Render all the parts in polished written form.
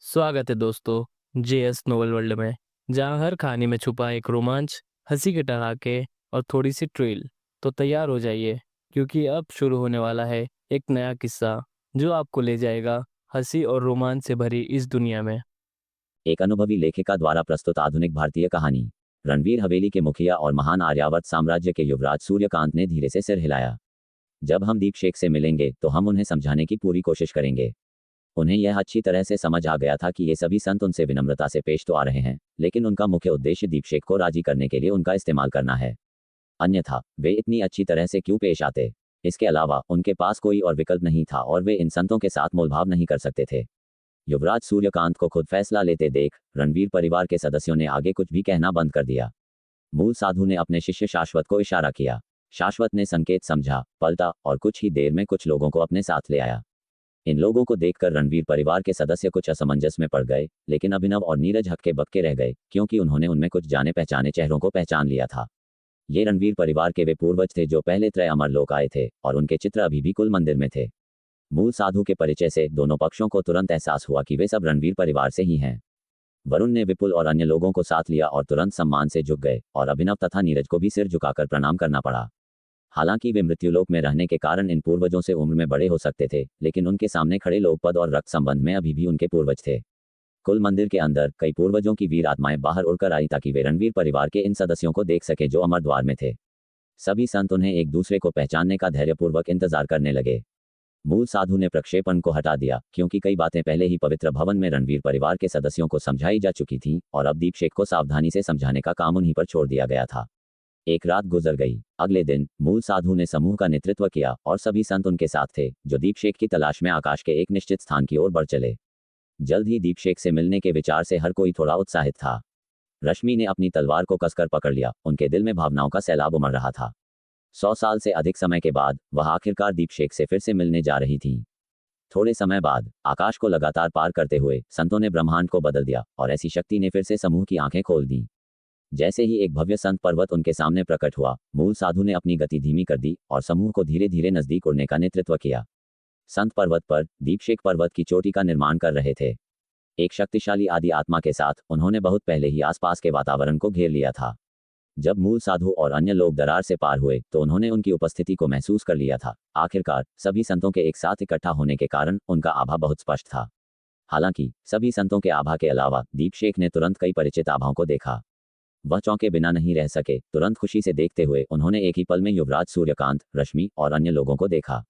स्वागत है दोस्तों जेएस नोवेल वर्ल्ड में। जहां हर कहानी में छुपा एक रोमांच, हंसी के ठहाके और थोड़ी सी ट्रिल। तो तैयार हो जाइए, क्योंकि अब शुरू होने वाला है एक नया किस्सा जो आपको ले जाएगा हंसी और रोमांच से भरी इस दुनिया में। एक अनुभवी लेखिका द्वारा प्रस्तुत आधुनिक भारतीय कहानी। रणवीर हवेली के मुखिया और महान आर्यावर्त साम्राज्य के युवराज सूर्यकांत ने धीरे से सिर हिलाया। जब हम दीप शेख से मिलेंगे तो हम उन्हें समझाने की पूरी कोशिश करेंगे। उन्हें यह अच्छी तरह से समझ आ गया था कि ये सभी संत उनसे विनम्रता से पेश तो आ रहे हैं, लेकिन उनका मुख्य उद्देश्य दीप शेख को राजी करने के लिए उनका इस्तेमाल करना है। अन्यथा वे इतनी अच्छी तरह से क्यों पेश आते? इसके अलावा उनके पास कोई और विकल्प नहीं था और वे इन संतों के साथ मोलभाव नहीं कर सकते थे। युवराज सूर्यकांत को खुद फैसला लेते देख रणवीर परिवार के सदस्यों ने आगे कुछ भी कहना बंद कर दिया। मूल साधु ने अपने शिष्य शाश्वत को इशारा किया। शाश्वत ने संकेत समझा, पलटा और कुछ ही देर में कुछ लोगों को अपने साथ ले आया। इन लोगों को देखकर रणवीर परिवार के सदस्य कुछ असमंजस में पड़ गए, लेकिन अभिनव और नीरज हक्के बक्के रह गए, क्योंकि उन्होंने उनमें कुछ जाने पहचाने चेहरों को पहचान लिया था। ये रणवीर परिवार के वे पूर्वज थे जो पहले त्रय अमर लोक आए थे, और उनके चित्र अभी भी कुल मंदिर में थे। मूल साधु के परिचय से दोनों पक्षों को तुरंत एहसास हुआ कि वे सब रणवीर परिवार से ही हैं। वरुण ने विपुल और अन्य लोगों को साथ लिया और तुरंत सम्मान से झुक गए, और अभिनव तथा नीरज को भी सिर झुकाकर प्रणाम करना पड़ा। हालांकि वे मृत्युलोक में रहने के कारण इन पूर्वजों से उम्र में बड़े हो सकते थे, लेकिन उनके सामने खड़े लोग पद और रक्त संबंध में अभी भी उनके पूर्वज थे। कुल मंदिर के अंदर कई पूर्वजों की वीर आत्माएं बाहर उड़कर आई ताकि वे रणवीर परिवार के इन सदस्यों को देख सके जो अमर द्वार में थे। सभी संत उन्हें एक दूसरे को पहचानने का धैर्यपूर्वक इंतजार करने लगे। मूल साधु ने प्रक्षेपण को हटा दिया, क्योंकि कई बातें पहले ही पवित्र भवन में रणवीर परिवार के सदस्यों को समझाई जा चुकी थीं, और अब दीप शेख को सावधानी से समझाने का काम उन्हीं पर छोड़ दिया गया था। एक रात गुजर गई। अगले दिन मूल साधु ने समूह का नेतृत्व किया और सभी संत उनके साथ थे, जो दीप शेख की तलाश में आकाश के एक निश्चित स्थान की ओर बढ़ चले। जल्द ही दीप शेख से मिलने के विचार से हर कोई थोड़ा उत्साहित था। रश्मि ने अपनी तलवार को कसकर पकड़ लिया, उनके दिल में भावनाओं का सैलाब उमड़ रहा था। 100 साल से अधिक समय के बाद वह आखिरकार दीप शेख से फिर से मिलने जा रही थी। थोड़े समय बाद आकाश को लगातार पार करते हुए संतों ने ब्रह्मांड को बदल दिया, और ऐसी शक्ति ने फिर से समूह की आंखें खोल दी। जैसे ही एक भव्य संत पर्वत उनके सामने प्रकट हुआ, मूल साधु ने अपनी गति धीमी कर दी और समूह को धीरे धीरे नजदीक उड़ने का नेतृत्व किया। संत पर्वत पर दीप शेख पर्वत की चोटी का निर्माण कर रहे थे। एक शक्तिशाली आदि आत्मा के साथ उन्होंने बहुत पहले ही आसपास के वातावरण को घेर लिया था। जब मूल साधु और अन्य लोग दरार से पार हुए तो उन्होंने उनकी उपस्थिति को महसूस कर लिया था। आखिरकार सभी संतों के एक साथ इकट्ठा होने के कारण उनका आभा बहुत स्पष्ट था। हालांकि सभी संतों के आभा के अलावा दीप शेख ने तुरंत कई परिचित आभाओं को देखा। वह चौंके बिना नहीं रह सके। तुरंत खुशी से देखते हुए उन्होंने एक ही पल में युवराज सूर्यकांत, रश्मि और अन्य लोगों को देखा।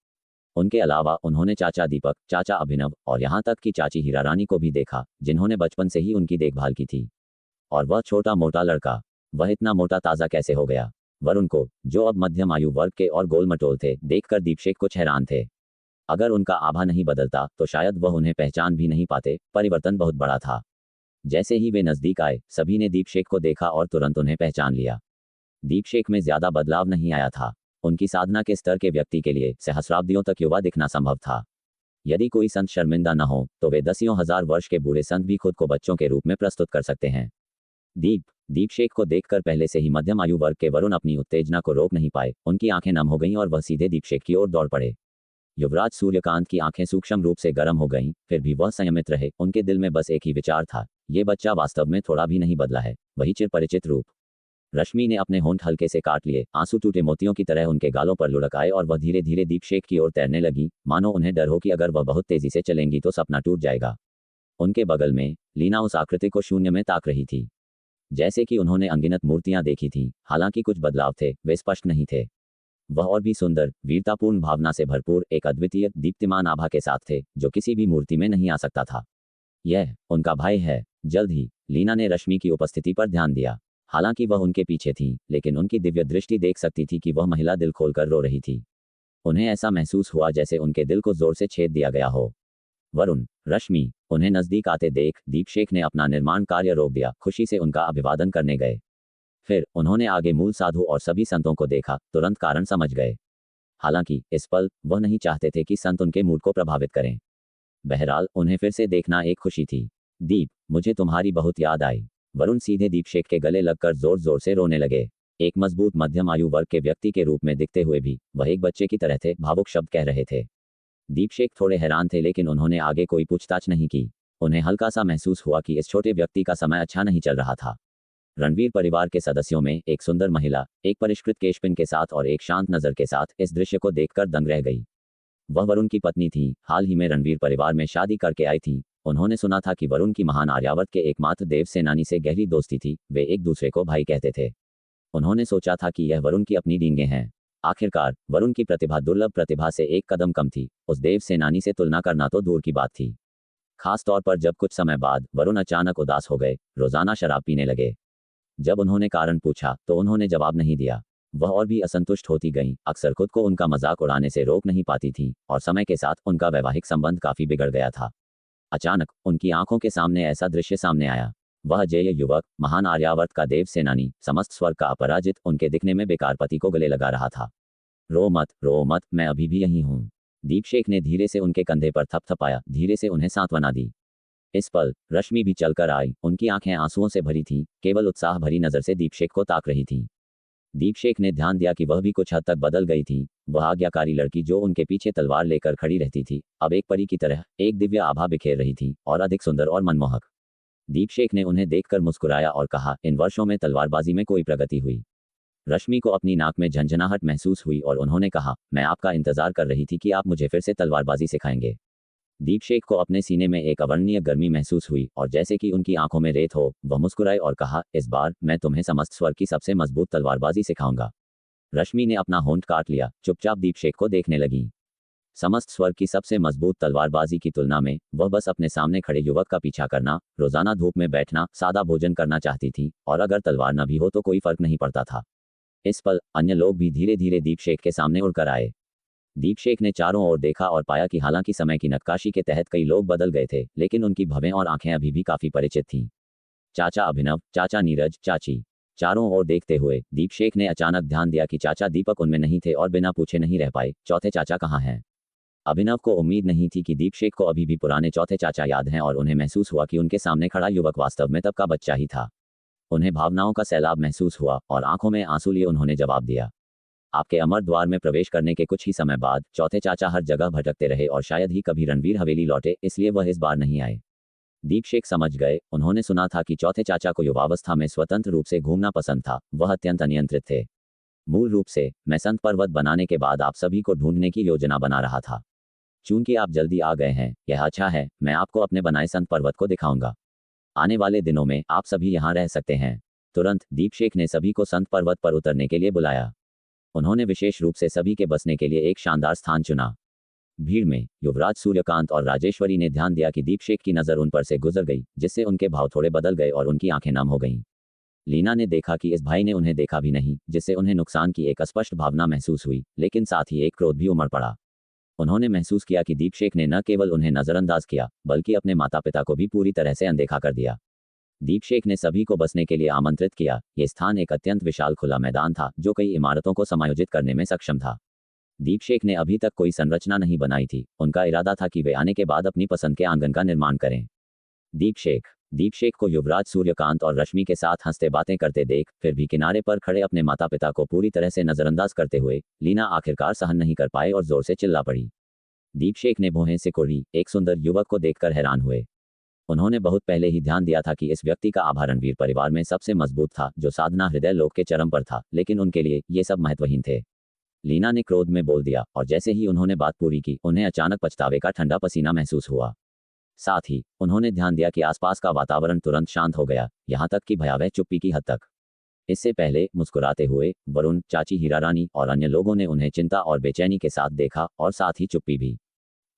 उनके अलावा उन्होंने चाचा दीपक, चाचा अभिनव और यहाँ तक कि चाची हीरा रानी को भी देखा, जिन्होंने बचपन से ही उनकी देखभाल की थी। और वह छोटा मोटा लड़का, वह इतना मोटा ताज़ा कैसे हो गया? वरुण को, जो अब मध्यम आयु वर्ग के और गोल मटोल थे, देखकर दीप शेख कुछ हैरान थे। अगर उनका आभा नहीं बदलता तो शायद वह उन्हें पहचान भी नहीं पाते। परिवर्तन बहुत बड़ा था। जैसे ही वे नजदीक आए, सभी ने दीप शेख को देखा और तुरंत उन्हें पहचान लिया। दीप शेख में ज्यादा बदलाव नहीं आया था। उनकी साधना के स्तर के व्यक्ति के लिए सहस्राब्दियों तक युवा दिखना संभव था। यदि कोई संत शर्मिंदा न हो तो वे दसियों हजार वर्ष के बूढ़े संत भी खुद को बच्चों के रूप में प्रस्तुत कर सकते हैं। दीप शेख को देखकर पहले से ही मध्यम आयु वर्ग के वरुण अपनी उत्तेजना को रोक नहीं पाए। उनकी आंखें नम हो गईं और वह सीधे दीप शेख की ओर दौड़ पड़े। युवराज सूर्यकांत की आंखें सूक्ष्म रूप से गर्म हो गईं, फिर भी वह संयमित रहे। उनके दिल में बस एक ही विचार था, ये बच्चा वास्तव में थोड़ा भी नहीं बदला है, वही चिर परिचित रूप। रश्मि ने अपने होंठ हल्के से काट लिए। आंसू टूटे मोतियों की तरह उनके गालों पर लुढ़क आए और वह धीरे धीरे दीप शेख की ओर तैरने लगी, मानो उन्हें डर हो कि अगर वह बहुत तेजी से चलेंगी तो सपना टूट जाएगा। उनके बगल में लीना उस आकृति को शून्य में ताक रही थी। जैसे कि उन्होंने अनगिनत मूर्तियां देखी थीं, हालांकि कुछ बदलाव थे, वे स्पष्ट नहीं थे। वह और भी सुंदर, वीरतापूर्ण भावना से भरपूर एक अद्वितीय दीप्तिमान आभा के साथ थे, जो किसी भी मूर्ति में नहीं आ सकता था। यह उनका भाई है। जल्द ही लीना ने रश्मि की उपस्थिति पर ध्यान दिया। हालांकि वह उनके पीछे थी, लेकिन उनकी दिव्य दृष्टि देख सकती थी कि वह महिला दिल खोलकर रो रही थी। उन्हें ऐसा महसूस हुआ जैसे उनके दिल को जोर से छेद दिया गया हो। वरुण, रश्मि, उन्हें नजदीक आते देख दीप शेख ने अपना निर्माण कार्य रोक दिया, खुशी से उनका अभिवादन करने गए। फिर उन्होंने आगे मूल साधु और सभी संतों को देखा, तुरंत कारण समझ गए। हालांकि इस पल वह नहीं चाहते थे कि संत उनके मूड को प्रभावित करें। बहरहाल उन्हें फिर से देखना एक खुशी थी। दीप, मुझे तुम्हारी बहुत याद आई। वरुण सीधे दीप शेख के गले लगकर जोर जोर से रोने लगे। एक मजबूत मध्यम आयु वर्ग के व्यक्ति के रूप में दिखते हुए भी वह एक बच्चे की तरह थे, भावुक शब्द कह रहे थे। दीप शेख थोड़े हैरान थे, लेकिन उन्होंने आगे कोई पूछताछ नहीं की। उन्हें हल्का सा महसूस हुआ कि इस छोटे व्यक्ति का समय अच्छा नहीं चल रहा था। रणवीर परिवार के सदस्यों में एक सुंदर महिला, एक परिष्कृत केशपिन के साथ और एक शांत नज़र के साथ इस दृश्य को देखकर दंग रह गई। वह वरुण की पत्नी थी, हाल ही में रणवीर परिवार में शादी करके आई थी। उन्होंने सुना था कि वरुण की महान आर्यावर्त के एकमात्र देव सेनानी से गहरी दोस्ती थी, वे एक दूसरे को भाई कहते थे। उन्होंने सोचा था कि यह वरुण की अपनी डींगे हैं। आखिरकार वरुण की प्रतिभा दुर्लभ प्रतिभा से एक कदम कम थी, उस देव सेनानी से तुलना करना तो दूर की बात थी। खास तौर पर जब कुछ समय बाद वरुण अचानक उदास हो गए, रोजाना शराब पीने लगे। जब उन्होंने कारण पूछा तो उन्होंने जवाब नहीं दिया। वह और भी असंतुष्ट होती गईं, अक्सर खुद को उनका मजाक उड़ाने से रोक नहीं पाती थीं और समय के साथ उनका वैवाहिक संबंध काफी बिगड़ गया था। अचानक उनकी आंखों के सामने ऐसा दृश्य सामने आया। वह अजेय युवक, महान आर्यावर्त का देव सेनानी, समस्त स्वर्ग का अपराजित, उनके दिखने में बेकार पति को गले लगा रहा था। रो मत, मैं अभी भी यहीं हूँ। दीपशेख ने धीरे से उनके कंधे पर थपथपाया, धीरे से उन्हें सांत्वना दी। इस पल रश्मि भी चलकर आई, उनकी आंखें आंसुओं से भरी थीं, केवल उत्साह भरी नजर से दीपशेख को ताक रही थीं। दीपशेख ने ध्यान दिया कि वह भी कुछ हद तक बदल गई थी। वह आज्ञाकारी लड़की जो उनके पीछे तलवार लेकर खड़ी रहती थी, अब एक परी की तरह एक दिव्य आभा बिखेर रही थी और अधिक सुंदर और मनमोहक। दीपशेख ने उन्हें देखकर मुस्कुराया और कहा, इन वर्षों में तलवारबाजी में कोई प्रगति हुई? रश्मि को अपनी नाक में झंझनाहट महसूस हुई और उन्होंने कहा, मैं आपका इंतजार कर रही थी कि आप मुझे फिर से तलवारबाजी सिखाएंगे। दीपशेख को अपने सीने में एक अवर्णनीय गर्मी महसूस हुई और जैसे कि उनकी आंखों में रेत हो, वह मुस्कुराए और कहा, इस बार मैं तुम्हें समस्त स्वर्ग की सबसे मजबूत तलवारबाजी सिखाऊंगा। रश्मि ने अपना होंठ काट लिया, चुपचाप दीपशेख को देखने लगी। समस्त स्वर्ग की सबसे मजबूत तलवारबाजी की तुलना में वह बस अपने सामने खड़े युवक का पीछा करना, रोजाना धूप में बैठना, सादा भोजन करना चाहती थी और अगर तलवार न भी हो तो कोई फर्क नहीं पड़ता था। इस पल अन्य लोग भी धीरे धीरे दीपशेख के सामने उड़कर आए। दीपशेख ने चारों ओर देखा और पाया कि हालांकि समय की नक्काशी के तहत कई लोग बदल गए थे, लेकिन उनकी भवें और आंखें अभी भी काफी परिचित थीं। चाचा अभिनव, चाचा नीरज, चाची। चारों ओर देखते हुए दीपशेख ने अचानक ध्यान दिया कि चाचा दीपक उनमें नहीं थे और बिना पूछे नहीं रह पाए, चौथे चाचा कहाँ हैं? अभिनव को उम्मीद नहीं थी कि दीपशेख को अभी भी पुराने चौथे चाचा याद हैं और उन्हें महसूस हुआ कि उनके सामने खड़ा युवक वास्तव में तब का बच्चा ही था। उन्हें भावनाओं का सैलाब महसूस हुआ और आंखों में आंसू लिए उन्होंने जवाब दिया। आपके अमर द्वार में प्रवेश करने के कुछ ही समय बाद चौथे चाचा हर जगह भटकते रहे और शायद ही कभी रणवीर हवेली लौटे, इसलिए वह इस बार नहीं आए। दीपशेख समझ गए, उन्होंने सुना था कि चौथे चाचा को युवावस्था में स्वतंत्र रूप से घूमना पसंद था, वह अत्यंत अनियंत्रित थे। मूल रूप से मैं संत पर्वत बनाने के बाद आप सभी को ढूंढने की योजना बना रहा था। चूंकि आप जल्दी आ गए हैं, यह अच्छा है, मैं आपको अपने बनाए संत पर्वत को दिखाऊंगा। आने वाले दिनों में आप सभी यहाँ रह सकते हैं। तुरंत दीपशेख ने सभी को संत पर्वत पर उतरने के लिए बुलाया। उन्होंने विशेष रूप से सभी के बसने के लिए एक शानदार स्थान चुना। भीड़ में युवराज सूर्यकांत और राजेश्वरी ने ध्यान दिया कि दीपशेख की नज़र उन पर से गुजर गई, जिससे उनके भाव थोड़े बदल गए और उनकी आंखें नम हो गईं। लीना ने देखा कि इस भाई ने उन्हें देखा भी नहीं, जिससे उन्हें नुकसान की एक अस्पष्ट भावना महसूस हुई, लेकिन साथ ही एक क्रोध भी उमड़ पड़ा। उन्होंने महसूस किया कि दीपशेख ने न केवल उन्हें नज़रअंदाज किया, बल्कि अपने माता पिता को भी पूरी तरह से अनदेखा कर दिया। दीपशेख ने सभी को बसने के लिए आमंत्रित किया। यह स्थान एक अत्यंत विशाल खुला मैदान था, जो कई इमारतों को समायोजित करने में सक्षम था। दीपशेख ने अभी तक कोई संरचना नहीं बनाई थी, उनका इरादा था कि वे आने के बाद अपनी पसंद के आंगन का निर्माण करें। दीपशेख को युवराज सूर्यकांत और रश्मि के साथ हंसते बातें करते देख, फिर भी किनारे पर खड़े अपने माता पिता को पूरी तरह से नजरअंदाज करते हुए लीना आखिरकार सहन नहीं कर पाए और जोर से चिल्ला पड़ी। दीपशेख ने भौहें सिकोड़ी एक सुंदर युवक को देखकर हैरान हुए। उन्होंने बहुत पहले ही ध्यान दिया था कि इस व्यक्ति का आभा रणवीर परिवार में सबसे मजबूत था, जो साधना हृदय लोक के चरम पर था, लेकिन उनके लिए ये सब महत्वहीन थे। लीना ने क्रोध में बोल दिया और जैसे ही उन्होंने बात पूरी की, उन्हें अचानक पछतावे का ठंडा पसीना महसूस हुआ। साथ ही उन्होंने ध्यान दिया कि आसपास का वातावरण तुरंत शांत हो गया, यहाँ तक कि भयावह चुप्पी की हद तक। इससे पहले मुस्कुराते हुए वरुण, चाची हीरारानी और अन्य लोगों ने उन्हें चिंता और बेचैनी के साथ देखा और साथ ही चुप्पी भी।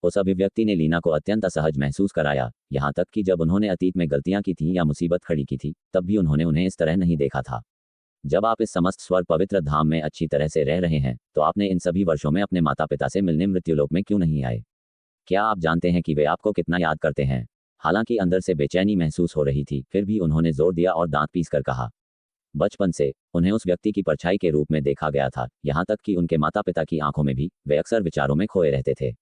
उस अभिव्यक्ति ने लीना को अत्यंत असहज महसूस कराया, यहाँ तक कि जब उन्होंने अतीत में गलतियां की थीं या मुसीबत खड़ी की थी, तब भी उन्होंने उन्हें इस तरह नहीं देखा था। जब आप इस समस्त स्वर्ग पवित्र धाम में अच्छी तरह से रह रहे हैं, तो आपने इन सभी वर्षों में अपने माता पिता से मिलने मृत्युलोक में क्यों नहीं आए? क्या आप जानते हैं कि वे आपको कितना याद करते हैं? हालांकि अंदर से बेचैनी महसूस हो रही थी, फिर भी उन्होंने जोर दिया और दांत पीस कर कहा। बचपन से उन्हें उस व्यक्ति की परछाई के रूप में देखा गया था, यहाँ तक कि उनके माता पिता की आंखों में भी वे अक्सर विचारों में खोए रहते थे।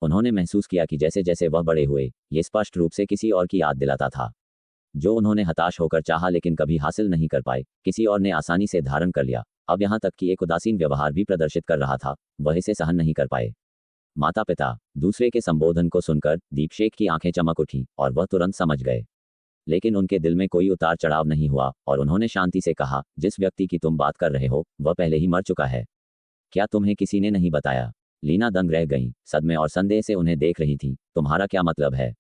उन्होंने महसूस किया कि जैसे जैसे वह बड़े हुए, ये स्पष्ट रूप से किसी और की याद दिलाता था। जो उन्होंने हताश होकर चाहा लेकिन कभी हासिल नहीं कर पाए, किसी और ने आसानी से धारण कर लिया। अब यहाँ तक कि एक उदासीन व्यवहार भी प्रदर्शित कर रहा था, वह इसे सहन नहीं कर पाए। माता पिता दूसरे के संबोधन को सुनकर दीपशेख की आंखें चमक उठी और वह तुरंत समझ गए। लेकिन उनके दिल में कोई उतार चढ़ाव नहीं हुआ और उन्होंने शांति से कहा, जिस व्यक्ति की तुम बात कर रहे हो वह पहले ही मर चुका है। क्या तुम्हें किसी ने नहीं बताया? लीना दंग रह गई, सदमे और संदेह से उन्हें देख रही थी। तुम्हारा क्या मतलब है?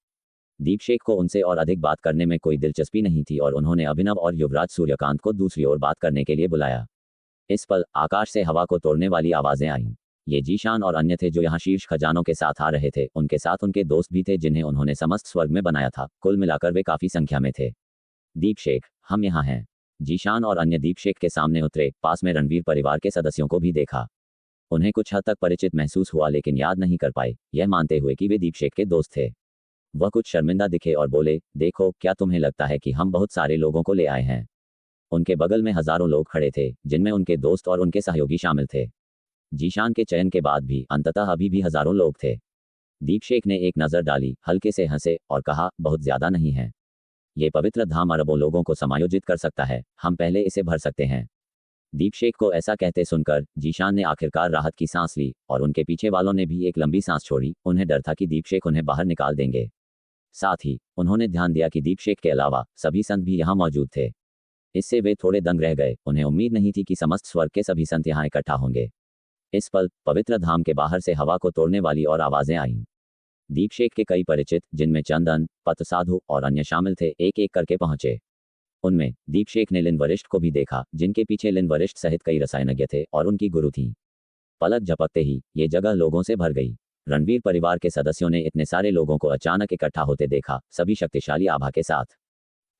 दीपशेख को उनसे और अधिक बात करने में कोई दिलचस्पी नहीं थी और उन्होंने अभिनव और युवराज सूर्यकांत को दूसरी ओर बात करने के लिए बुलाया। इस पल आकाश से हवा को तोड़ने वाली आवाजें आईं। ये जीशान और अन्य थे जो यहाँ शीर्ष खजानों के साथ आ रहे थे। उनके साथ उनके दोस्त भी थे जिन्हें उन्होंने समस्त स्वर्ग में बनाया था। कुल मिलाकर वे काफी संख्या में थे। दीपशेख, हम यहाँ हैं। जीशान और अन्य दीपशेख के सामने उतरे। पास में रणवीर परिवार के सदस्यों को भी देखा। उन्हें कुछ हद तक परिचित महसूस हुआ लेकिन याद नहीं कर पाए, यह मानते हुए कि वे दीपशेख के दोस्त थे। वह कुछ शर्मिंदा दिखे और बोले, देखो, क्या तुम्हें लगता है कि हम बहुत सारे लोगों को ले आए हैं? उनके बगल में हजारों लोग खड़े थे जिनमें उनके दोस्त और उनके सहयोगी शामिल थे। जीशान के चयन के बाद भी अंततः अभी भी हजारों लोग थे। दीपशेख ने एक नज़र डाली, हल्के से हंसे और कहा, बहुत ज्यादा नहीं है। ये पवित्र धाम अरबों लोगों को समायोजित कर सकता है, हम पहले इसे भर सकते हैं। दीपशेख को ऐसा कहते सुनकर जीशान ने आखिरकार राहत की सांस ली और उनके पीछे वालों ने भी एक लंबी सांस छोड़ी। उन्हें डर था कि दीपशेख उन्हें बाहर निकाल देंगे। साथ ही उन्होंने ध्यान दिया कि दीपशेख के अलावा सभी संत भी यहाँ मौजूद थे। इससे वे थोड़े दंग रह गए। उन्हें उम्मीद नहीं थी कि समस्त स्वर्ग के सभी संत यहाँ इकट्ठा होंगे। इस पल पवित्र धाम के बाहर से हवा को तोड़ने वाली और आवाजें आईं। दीपशेख के कई परिचित, जिनमें चंदन, पत साधु और अन्य शामिल थे, एक एक करके पहुंचे। उनमें दीपशेख ने लिन वरिष्ठ को भी देखा, जिनके पीछे लिन वरिष्ठ सहित कई रसायनज्ञ थे और उनकी गुरु थीं। पलक झपकते ही ये जगह लोगों से भर गई। रणवीर परिवार के सदस्यों ने इतने सारे लोगों को अचानक इकट्ठा होते देखा, सभी शक्तिशाली आभा के साथ।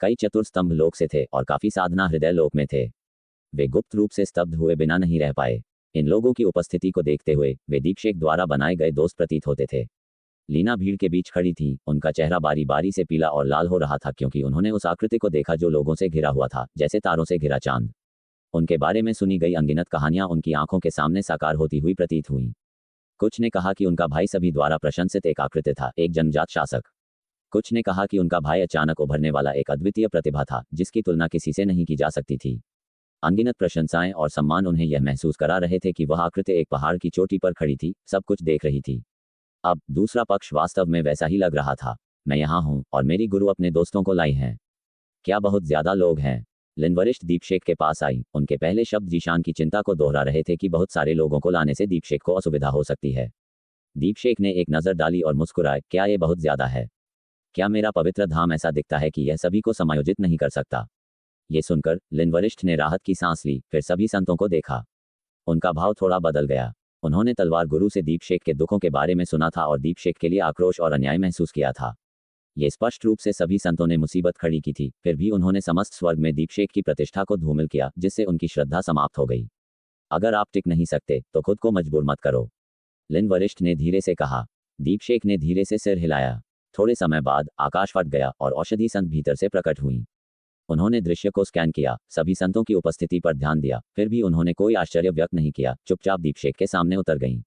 कई चतुर स्तंभ लोक से थे और काफी साधना हृदय लोक में थे। वे गुप्त रूप से स्तब्ध हुए बिना नहीं रह पाए। इन लोगों की उपस्थिति को देखते हुए वे दीपशेख द्वारा बनाए गए दोस्त प्रतीत होते थे। लीना भीड़ के बीच खड़ी थी। उनका चेहरा बारी बारी से पीला और लाल हो रहा था क्योंकि उन्होंने उस आकृति को देखा जो लोगों से घिरा हुआ था, जैसे तारों से घिरा चांद। उनके बारे में सुनी गई अनगिनत कहानियां उनकी आंखों के सामने साकार होती हुई प्रतीत हुई। कुछ ने कहा कि उनका भाई सभी द्वारा प्रशंसित एक आकृति था, एक जन्मजात शासक। कुछ ने कहा कि उनका भाई अचानक उभरने वाला एक अद्वितीय प्रतिभा था, जिसकी तुलना किसी से नहीं की जा सकती थी। अनगिनत प्रशंसाएं और सम्मान उन्हें यह महसूस करा रहे थे कि वह आकृति एक पहाड़ की चोटी पर खड़ी थी, सब कुछ देख रही थी। अब दूसरा पक्ष वास्तव में वैसा ही लग रहा था। मैं यहाँ हूँ और मेरी गुरु अपने दोस्तों को लाई हैं। क्या बहुत ज्यादा लोग हैं? लिन वरिष्ठ दीपशेख के पास आई। उनके पहले शब्द जीशान की चिंता को दोहरा रहे थे कि बहुत सारे लोगों को लाने से दीपशेख को असुविधा हो सकती है। दीपशेख ने एक नजर डाली और मुस्कुराए, क्या ये बहुत ज्यादा है? क्या मेरा पवित्र धाम ऐसा दिखता है कि यह सभी को समायोजित नहीं कर सकता? ये सुनकर लिन वरिष्ठ ने राहत की सांस ली, फिर सभी संतों को देखा। उनका भाव थोड़ा बदल गया। उन्होंने तलवार गुरु से दीपशेख के दुखों के बारे में सुना था और दीपशेख के लिए आक्रोश और अन्याय महसूस किया था। ये स्पष्ट रूप से सभी संतों ने मुसीबत खड़ी की थी, फिर भी उन्होंने समस्त स्वर्ग में दीपशेख की प्रतिष्ठा को धूमिल किया, जिससे उनकी श्रद्धा समाप्त हो गई। अगर आप टिक नहीं सकते तो खुद को मजबूर मत करो, लिन वरिष्ठ ने धीरे से कहा। दीपशेख ने धीरे से सिर हिलाया। थोड़े समय बाद आकाश फट गया और औषधि संत भीतर से प्रकट हुई। उन्होंने दृश्य को स्कैन किया, सभी संतों की उपस्थिति पर ध्यान दिया, फिर भी उन्होंने कोई आश्चर्य व्यक्त नहीं किया, चुपचाप दीपशेख के सामने उतर गईं।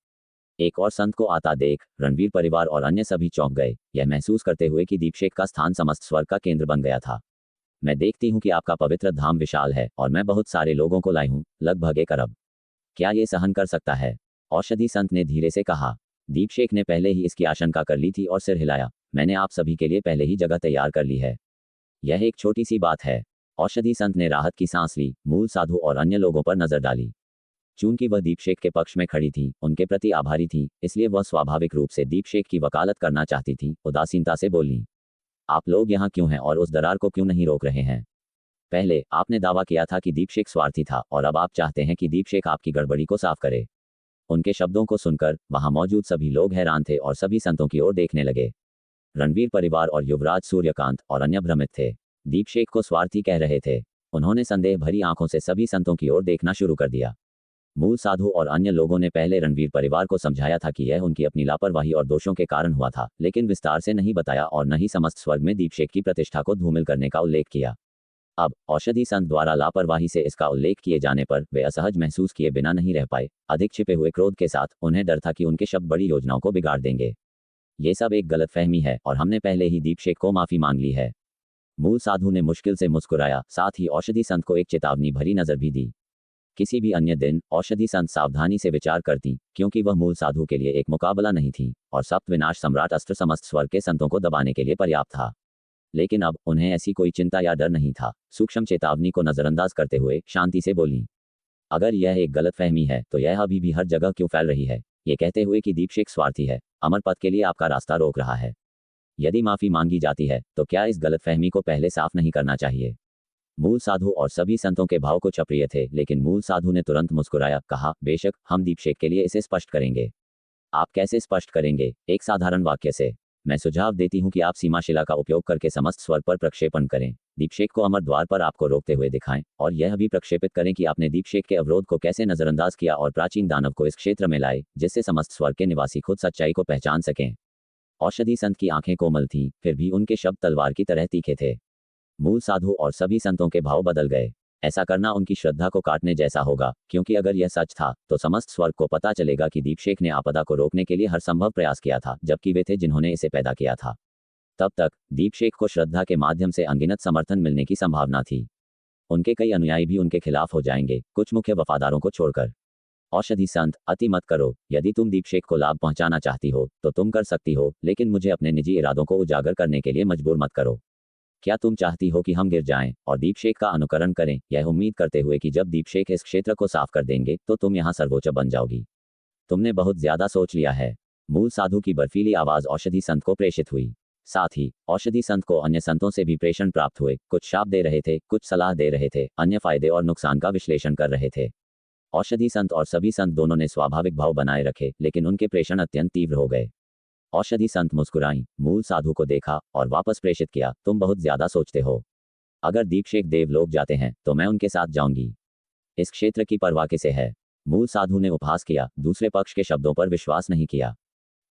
एक और संत को आता देख रणवीर परिवार और अन्य सभी चौंक गए, यह महसूस करते हुए कि दीपशेख का स्थान समस्त स्वर्ग का केंद्र बन गया था। मैं देखती हूँ कि आपका पवित्र धाम विशाल है और मैं बहुत सारे लोगों को लाई हूँ, लगभग 1 अरब। क्या ये सहन कर सकता है? औषधि संत ने धीरे से कहा। दीपशेख ने पहले ही इसकी आशंका कर ली थी और सिर हिलाया। मैंने आप सभी के लिए पहले ही जगह तैयार कर ली है। यह एक छोटी सी बात है। औषधि संत ने राहत की सांस ली, मूल साधु और अन्य लोगों पर नजर डाली। चूंकि वह दीपशेख के पक्ष में खड़ी थी, उनके प्रति आभारी थी, इसलिए वह स्वाभाविक रूप से दीपशेख की वकालत करना चाहती थी। उदासीनता से बोली, आप लोग यहाँ क्यों हैं और उस दरार को क्यों नहीं रोक रहे हैं? पहले आपने दावा किया था कि दीपशेख स्वार्थी था और अब आप चाहते हैं कि दीपशेख आपकी गड़बड़ी को साफ करे। उनके शब्दों को सुनकर वहां मौजूद सभी लोग हैरान थे और सभी संतों की ओर देखने लगे। रणवीर परिवार और युवराज सूर्यकांत और अन्य भ्रमित थे। दीपशेख को स्वार्थी कह रहे थे। उन्होंने संदेह भरी आंखों से सभी संतों की ओर देखना शुरू कर दिया। मूल साधु और अन्य लोगों ने पहले रणवीर परिवार को समझाया था कि यह उनकी अपनी लापरवाही और दोषों के कारण हुआ था, लेकिन विस्तार से नहीं बताया और न ही समस्त स्वर्ग में दीपशेख की प्रतिष्ठा को धूमिल करने का उल्लेख किया। अब औषधि संत द्वारा लापरवाही से इसका उल्लेख किए जाने पर वे असहज महसूस किए बिना नहीं रह पाए। अधिक छिपे हुए क्रोध के साथ उन्हें डर था कि उनके शब्द बड़ी योजनाओं को बिगाड़ देंगे। ये सब एक गलतफहमी है और हमने पहले ही दीपशेख को माफी मांग ली है। मूल साधु ने मुश्किल से मुस्कुराया, साथ ही औषधि संत को एक चेतावनी भरी नजर भी दी। किसी भी अन्य दिन औषधि संत सावधानी से विचार करती, क्योंकि वह मूल साधु के लिए एक मुकाबला नहीं थी और सप्तविनाश सम्राट अस्त्र समस्त स्वर्ग के संतों को दबाने के लिए पर्याप्त था। लेकिन अब उन्हें ऐसी कोई चिंता या डर नहीं था। सूक्ष्म चेतावनी को नजरअंदाज करते हुए शांति से बोली, अगर यह एक गलतफहमी है तो यह अभी भी हर जगह क्यों फैल रही है? ये कहते हुए कि दीपशेख स्वार्थी है, अमर पद के लिए आपका रास्ता रोक रहा है। यदि माफी मांगी जाती है तो क्या इस गलतफहमी को पहले साफ नहीं करना चाहिए? मूल साधु और सभी संतों के भाव कुछ अप्रिय थे, लेकिन मूल साधु ने तुरंत मुस्कुराया, कहा, बेशक, हम दीपशेख के लिए इसे स्पष्ट करेंगे। आप कैसे स्पष्ट करेंगे? एक साधारण वाक्य से। मैं सुझाव देती हूँ कि आप सीमाशिला का उपयोग करके समस्त स्वर्ग पर प्रक्षेपण करें, दीपशेख को अमर द्वार पर आपको रोकते हुए दिखाएं, और यह भी प्रक्षेपित करें कि आपने दीपशेख के अवरोध को कैसे नजरअंदाज किया और प्राचीन दानव को इस क्षेत्र में लाए, जिससे समस्त स्वर्ग के निवासी खुद सच्चाई को पहचान सकें। औषधि संत की आंखें कोमल थीं, फिर भी उनके शब्द तलवार की तरह तीखे थे। मूल साधु और सभी संतों के भाव बदल गए। ऐसा करना उनकी श्रद्धा को काटने जैसा होगा, क्योंकि अगर यह सच था तो समस्त स्वर्ग को पता चलेगा कि दीपशेख ने आपदा को रोकने के लिए हर संभव प्रयास किया था, जबकि वे थे जिन्होंने इसे पैदा किया था। तब तक दीपशेख को श्रद्धा के माध्यम से अनगिनत समर्थन मिलने की संभावना थी। उनके कई अनुयायी भी उनके खिलाफ हो जाएंगे, कुछ मुख्य वफादारों को छोड़कर। औषधि संत, अति मत करो। यदि तुम दीपशेख को लाभ पहुंचाना चाहती हो तो तुम कर सकती हो, लेकिन मुझे अपने निजी इरादों को उजागर करने के लिए मजबूर मत करो। क्या तुम चाहती हो कि हम गिर जाएं और दीपशेख का अनुकरण करें, यह उम्मीद करते हुए कि जब दीपशेख इस क्षेत्र को साफ कर देंगे तो तुम यहाँ सर्वोच्च बन जाओगी? तुमने बहुत ज्यादा सोच लिया है। मूल साधु की बर्फीली आवाज औषधि संत को प्रेषित हुई। साथ ही औषधि संत को अन्य संतों से भी प्रेषण प्राप्त हुए। कुछ शाप दे रहे थे, कुछ सलाह दे रहे थे, अन्य फायदे और नुकसान का विश्लेषण कर रहे थे। औषधि संत और सभी संत दोनों ने स्वाभाविक भाव बनाए रखे, लेकिन उनके प्रेषण अत्यंत तीव्र हो गए। औषधि संत मुस्कुराई, मूल साधु को देखा और वापस प्रेषित किया, तुम बहुत ज्यादा सोचते हो। अगर दीपशेख देवलोक जाते हैं तो मैं उनके साथ जाऊंगी। इस क्षेत्र की परवाह किसे है? मूल साधु ने उपहास किया, दूसरे पक्ष के शब्दों पर विश्वास नहीं किया।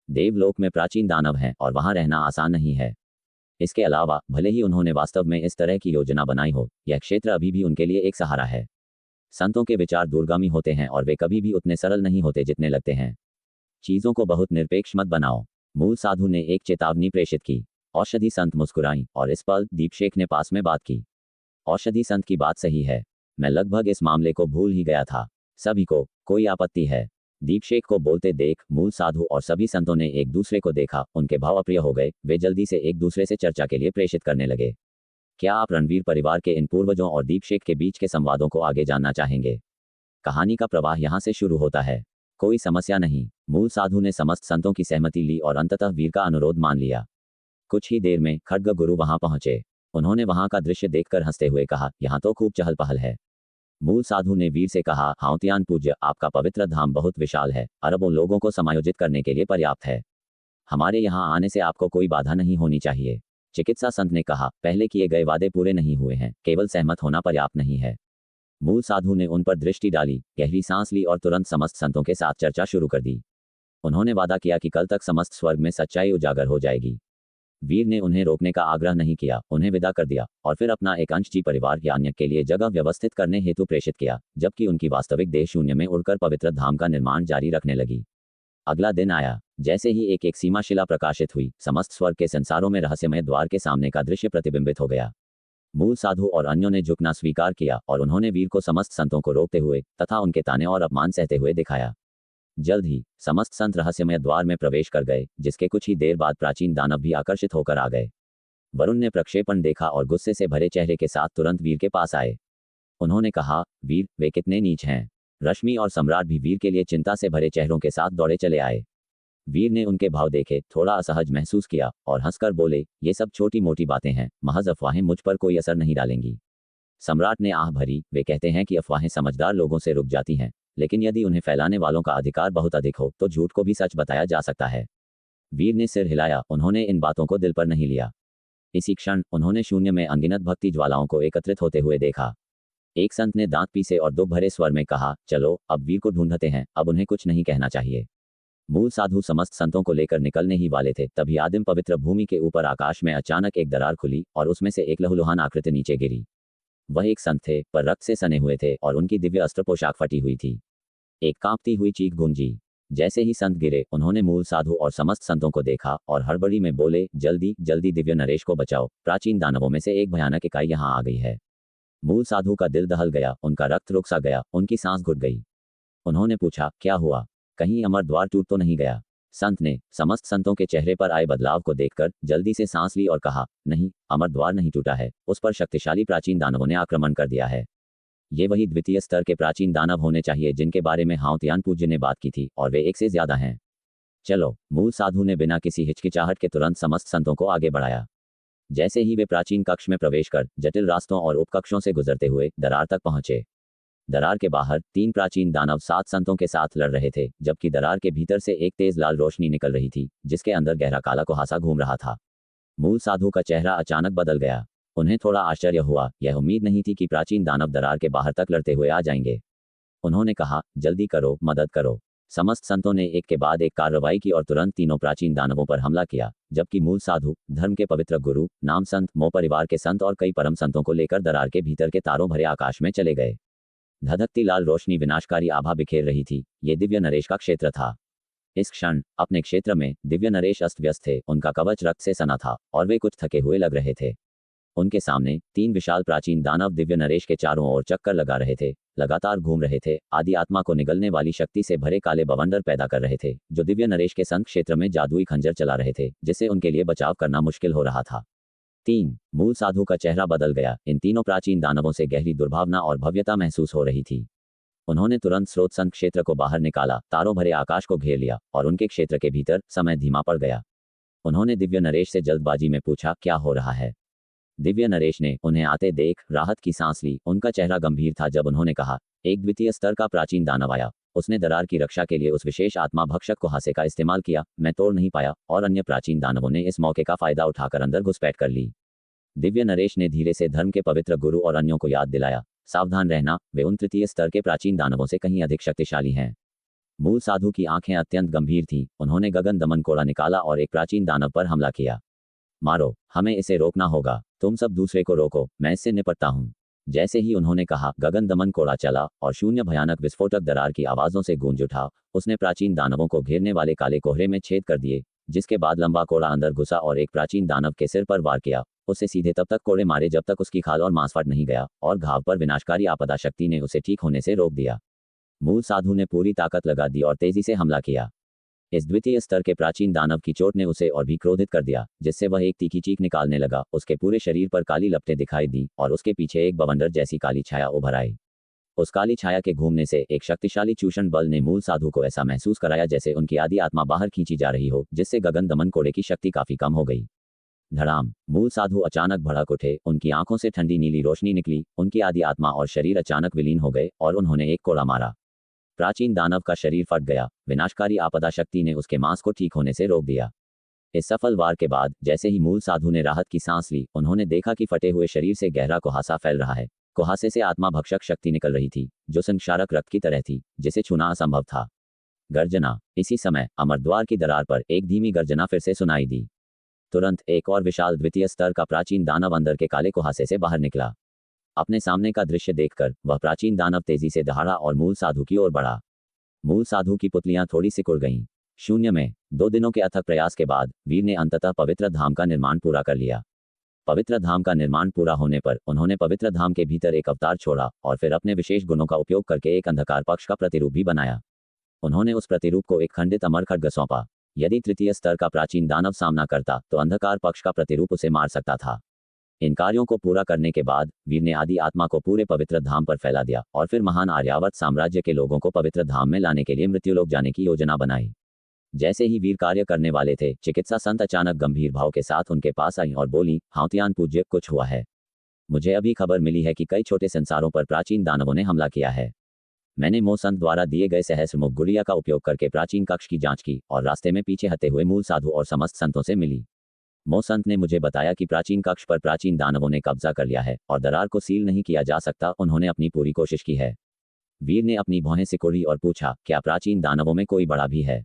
देवलोक में प्राचीन दानव हैं और वहां रहना आसान नहीं है। इसके अलावा भले ही उन्होंने वास्तव में इस तरह की योजना बनाई हो, यह क्षेत्र अभी भी उनके लिए एक सहारा है। संतों के विचार दूरगामी होते हैं और वे कभी भी उतने सरल नहीं होते जितने लगते हैं। चीजों को बहुत निरपेक्ष मत बनाओ। मूल साधु ने एक चेतावनी प्रेषित की। औषधि संत मुस्कुराई और इस पल दीपशेख ने पास में बात की। औषधि संत की बात सही है, मैं लगभग इस मामले को भूल ही गया था। सभी को कोई आपत्ति है? दीपशेख को बोलते देख मूल साधु और सभी संतों ने एक दूसरे को देखा, उनके भाव अप्रिय हो गए। वे जल्दी से एक दूसरे से चर्चा के लिए प्रेषित करने लगे। क्या आप रणवीर परिवार के इन पूर्वजों और दीपशेख के बीच के संवादों को आगे जानना चाहेंगे? कहानी का प्रवाह यहाँ से शुरू होता है। कोई समस्या नहीं। मूल साधु ने समस्त संतों की सहमति ली और अंततः वीर का अनुरोध मान लिया। कुछ ही देर में खड्ग गुरु वहां पहुंचे। उन्होंने वहां का दृश्य देखकर हंसते हुए कहा, यहाँ तो खूब चहल पहल है। मूल साधु ने वीर से कहा, हाउतियान पूज्य, आपका पवित्र धाम बहुत विशाल है, अरबों लोगों को समायोजित करने के लिए पर्याप्त है। हमारे यहाँ आने से आपको कोई बाधा नहीं होनी चाहिए। चिकित्सा संत ने कहा, पहले किए गए वादे पूरे नहीं हुए हैं, केवल सहमत होना पर्याप्त नहीं है। मूल साधु ने उन पर दृष्टि डाली, गहरी सांस ली और तुरंत समस्त संतों के साथ चर्चा शुरू कर दी। उन्होंने वादा किया कि कल तक समस्त स्वर्ग में सच्चाई उजागर हो जाएगी। वीर ने उन्हें रोकने का आग्रह नहीं किया, उन्हें विदा कर दिया और फिर अपना एक अंश जी परिवार यान्य के लिए जगह व्यवस्थित करने हेतु प्रेषित किया, जबकि उनकी वास्तविक देह शून्य में उड़कर पवित्र धाम का निर्माण जारी रखने लगी। अगला दिन आया। जैसे ही एक एक सीमाशिला प्रकाशित हुई, समस्त स्वर्ग के संसारों में रहस्यमय द्वार के सामने का दृश्य प्रतिबिंबित हो गया। मूल साधु और अन्यों ने झुकना स्वीकार किया और उन्होंने वीर को समस्त संतों को रोकते हुए तथा उनके ताने और अपमान सहते हुए दिखाया। जल्द ही समस्त संत रहस्यमय द्वार में प्रवेश कर गए, जिसके कुछ ही देर बाद प्राचीन दानव भी आकर्षित होकर आ गए। वरुण ने प्रक्षेपण देखा और गुस्से से भरे चेहरे के साथ तुरंत वीर के पास आए। उन्होंने कहा, वीर, वे कितने नीच हैं। रश्मि और सम्राट भी वीर के लिए चिंता से भरे चेहरों के साथ दौड़े चले आए। वीर ने उनके भाव देखे, थोड़ा असहज महसूस किया और हंसकर बोले, ये सब छोटी मोटी बातें हैं, महज अफवाहें, मुझ पर कोई असर नहीं डालेंगी। सम्राट ने आह भरी, वे कहते हैं कि अफवाहें समझदार लोगों से रुक जाती हैं, लेकिन यदि उन्हें फैलाने वालों का अधिकार बहुत अधिक हो तो झूठ को भी सच बताया जा सकता है। वीर ने सिर हिलाया, उन्होंने इन बातों को दिल पर नहीं लिया। इसी क्षण उन्होंने शून्य में अनगिनत भक्ति ज्वालाओं को एकत्रित होते हुए देखा। एक संत ने दांत पीसे और दुख भरे स्वर में कहा, चलो अब वीर को ढूंढते हैं, अब उन्हें कुछ नहीं कहना चाहिए। मूल साधु समस्त संतों को लेकर निकलने ही वाले थे, तभी आदिम पवित्र भूमि के ऊपर आकाश में अचानक एक दरार खुली और उसमें से एक लहूलुहान आकृति नीचे गिरी। वह एक संत थे, पर रक्त से सने हुए थे और उनकी दिव्य अस्त्र पोशाक फटी हुई थी। एक कांपती हुई चीख गूंजी। जैसे ही संत गिरे, उन्होंने मूल साधु और समस्त संतों को देखा और हड़बड़ी में बोले, जल्दी जल्दी दिव्य नरेश को बचाओ, प्राचीन दानवों में से एक भयानक इकाई यहाँ आ गई है। मूल साधु का दिल दहल गया, उनका रक्त रुक सा गया, उनकी सांस घुट गई। उन्होंने पूछा, क्या हुआ? कहीं अमर द्वार टूट तो नहीं गया? संत ने समस्त संतों के चेहरे पर आए बदलाव को देखकर जल्दी से सांस ली और कहा, नहीं, अमर द्वार नहीं टूटा है, उस पर शक्तिशाली प्राचीन दानवों ने आक्रमण कर दिया है। ये वही द्वितीय स्तर के प्राचीन दानव होने चाहिए जिनके बारे में हाउतियान पूज्य ने बात की थी, और वे एक से ज्यादा हैं। चलो, मूल साधु ने बिना किसी हिचकिचाहट के तुरंत समस्त संतों को आगे बढ़ाया। जैसे ही वे प्राचीन कक्ष में प्रवेश कर जटिल रास्तों और उपकक्षों से गुजरते हुए दरार तक पहुंचे। दरार के बाहर 3 प्राचीन दानव 7 संतों के साथ लड़ रहे थे, जबकि दरार के भीतर से एक तेज लाल रोशनी निकल रही थी, जिसके अंदर गहरा काला कुहासा घूम रहा था। मूल साधु का चेहरा अचानक बदल गया। उन्हें थोड़ा आश्चर्य हुआ, यह उम्मीद नहीं थी कि प्राचीन दानव दरार के बाहर तक लड़ते हुए आ जाएंगे। उन्होंने कहा, जल्दी करो, मदद करो। समस्त संतों ने एक के बाद एक कार्रवाई की और तुरंत तीनों प्राचीन दानवों पर हमला किया, जबकि मूल साधु, धर्म के पवित्र गुरु, नाम संत, मो परिवार के संत और कई परम संतों को लेकर दरार के भीतर के तारों भरे आकाश में चले गए। धधकती लाल रोशनी विनाशकारी आभा बिखेर रही थी। ये दिव्य नरेश का क्षेत्र था। इस क्षण अपने क्षेत्र में दिव्य नरेश अस्त व्यस्त थे, उनका कवच रक्त से सना था और वे कुछ थके हुए लग रहे थे। उनके सामने 3 विशाल प्राचीन दानव दिव्य नरेश के चारों ओर चक्कर लगा रहे थे, लगातार घूम रहे थे, आदि आत्मा को निगलने वाली शक्ति से भरे काले बवंडर पैदा कर रहे थे, जो दिव्य नरेश के संत क्षेत्र में जादुई खंजर चला रहे थे, जिससे उनके लिए बचाव करना मुश्किल हो रहा था। 3 मूल साधु का चेहरा बदल गया। इन तीनों प्राचीन दानवों से गहरी दुर्भावना और भव्यता महसूस हो रही थी। उन्होंने तुरंत स्रोत संत क्षेत्र को बाहर निकाला, तारों भरे आकाश को घेर लिया और उनके क्षेत्र के भीतर समय धीमा पड़ गया। उन्होंने दिव्य नरेश से जल्दबाजी में पूछा, क्या हो रहा है? दिव्य नरेश ने उन्हें आते देख राहत की सांस ली। उनका चेहरा गंभीर था जब उन्होंने कहा, एक द्वितीय स्तर का प्राचीन दानव आया। उसने दरार की रक्षा के लिए उस विशेष आत्मा भक्षक कुहासे का इस्तेमाल किया। मैं तोड़ नहीं पाया और अन्य प्राचीन दानवों ने इस मौके का फायदा उठाकर अंदर घुसपैठ कर ली। दिव्य नरेश ने धीरे से धर्म के पवित्र गुरु और अन्यों को याद दिलाया, सावधान रहना, वे उन तृतीय स्तर के प्राचीन दानवों से कहीं अधिक शक्तिशाली हैं। मूल साधु की आंखें अत्यंत गंभीर थीं। उन्होंने गगन दमन कोड़ा निकाला और एक प्राचीन दानव पर हमला किया। मारो, हमें इसे रोकना होगा। तुम सब दूसरे को रोको, मैं इससे निपटता हूँ। जैसे ही उन्होंने कहा, गगन दमन कोड़ा चला और शून्य भयानक विस्फोटक दरार की आवाजों से गूंज उठा। उसने प्राचीन दानवों को घेरने वाले काले कोहरे में छेद कर दिए, जिसके बाद लंबा कोड़ा अंदर घुसा और एक प्राचीन दानव के सिर पर वार किया। उसे सीधे तब तक कोड़े मारे जब तक उसकी खाल और मांस फट नहीं गया, और घाव पर विनाशकारी आपदा शक्ति ने उसे ठीक होने से रोक दिया। मूल साधु ने पूरी ताकत लगा दी और तेजी से हमला किया। इस द्वितीय स्तर के प्राचीन दानव की चोट ने उसे और भी क्रोधित कर दिया, जिससे वह एक तीखी चीख निकालने लगा। उसके पूरे शरीर पर काली लपटें दिखाई दी और उसके पीछे एक बवंडर जैसी काली छाया उभर आई। उस काली छाया के घूमने से एक शक्तिशाली चूषण बल ने मूल साधु को ऐसा महसूस कराया जैसे उनकी आदि आत्मा बाहर खींची जा रही हो, जिससे गगन दमन कोड़े की शक्ति काफी कम हो गई। धड़ाम, मूल साधु अचानक भड़क उठे। उनकी आंखों से ठंडी नीली रोशनी निकली। उनकी आदि आत्मा और शरीर अचानक विलीन हो गए और उन्होंने एक कोड़ा मारा। प्राचीन दानव का शरीर फट गया। विनाशकारी आपदा शक्ति ने उसके मांस को ठीक होने से रोक दिया। इस सफल वार के बाद जैसे ही मूल साधु ने राहत की सांस ली, उन्होंने देखा कि फटे हुए शरीर से गहरा कुहासा फैल रहा है। कुहासे से आत्मा भक्षक शक्ति निकल रही थी, जो संक्षारक रक्त की तरह थी, जिसे छूना असंभव था। गर्जना। इसी समय अमर द्वार की दरार पर एक धीमी गर्जना फिर से सुनाई दी। तुरंत एक और विशाल द्वितीय स्तर का प्राचीन दानव अंदर के काले कुहासे से बाहर निकला। अपने सामने का दृश्य देखकर वह प्राचीन दानव तेजी से दहाड़ा और मूल साधु की ओर बढ़ा। मूल साधु की पुतलियां थोड़ी सिकुड़ गईं। शून्य में 2 दिनों के अथक प्रयास के बाद वीर ने अंततः पवित्र धाम का निर्माण पूरा कर लिया। पवित्र धाम का निर्माण पूरा होने पर उन्होंने पवित्र धाम के भीतर एक अवतार छोड़ा और फिर अपने विशेष गुणों का उपयोग करके एक अंधकार पक्ष का प्रतिरूप भी बनाया। उन्होंने उस प्रतिरूप को एक खंडित अमर खड्ग सौंपा। यदि तृतीय स्तर का प्राचीन दानव सामना करता तो अंधकार पक्ष का प्रतिरूप उसे मार सकता था। इन कार्यों को पूरा करने के बाद वीर ने आदि आत्मा को पूरे पवित्र धाम पर फैला दिया और फिर महान आर्यावर्त साम्राज्य के लोगों को पवित्र धाम में लाने के लिए मृत्युलोक जाने की योजना बनाई। जैसे ही वीर कार्य करने वाले थे, चिकित्सा संत अचानक गंभीर भाव के साथ उनके पास आई और बोली, हाउतियान पूज्य, कुछ हुआ है। मुझे अभी खबर मिली है कि कई छोटे संसारों पर प्राचीन दानवों ने हमला किया है। मैंने मो संत द्वारा दिए गए सहस्रमुख गुड़िया का उपयोग करके प्राचीन कक्ष की जांच की और रास्ते में पीछे हटे हुए मूल साधु और समस्त संतों से मिली। मो संत ने मुझे बताया कि प्राचीन कक्ष पर प्राचीन दानवों ने कब्जा कर लिया है और दरार को सील नहीं किया जा सकता। उन्होंने अपनी पूरी कोशिश की है। वीर ने अपनी भौहें सिकोड़ी और पूछा, क्या प्राचीन दानवों में कोई बड़ा भी है?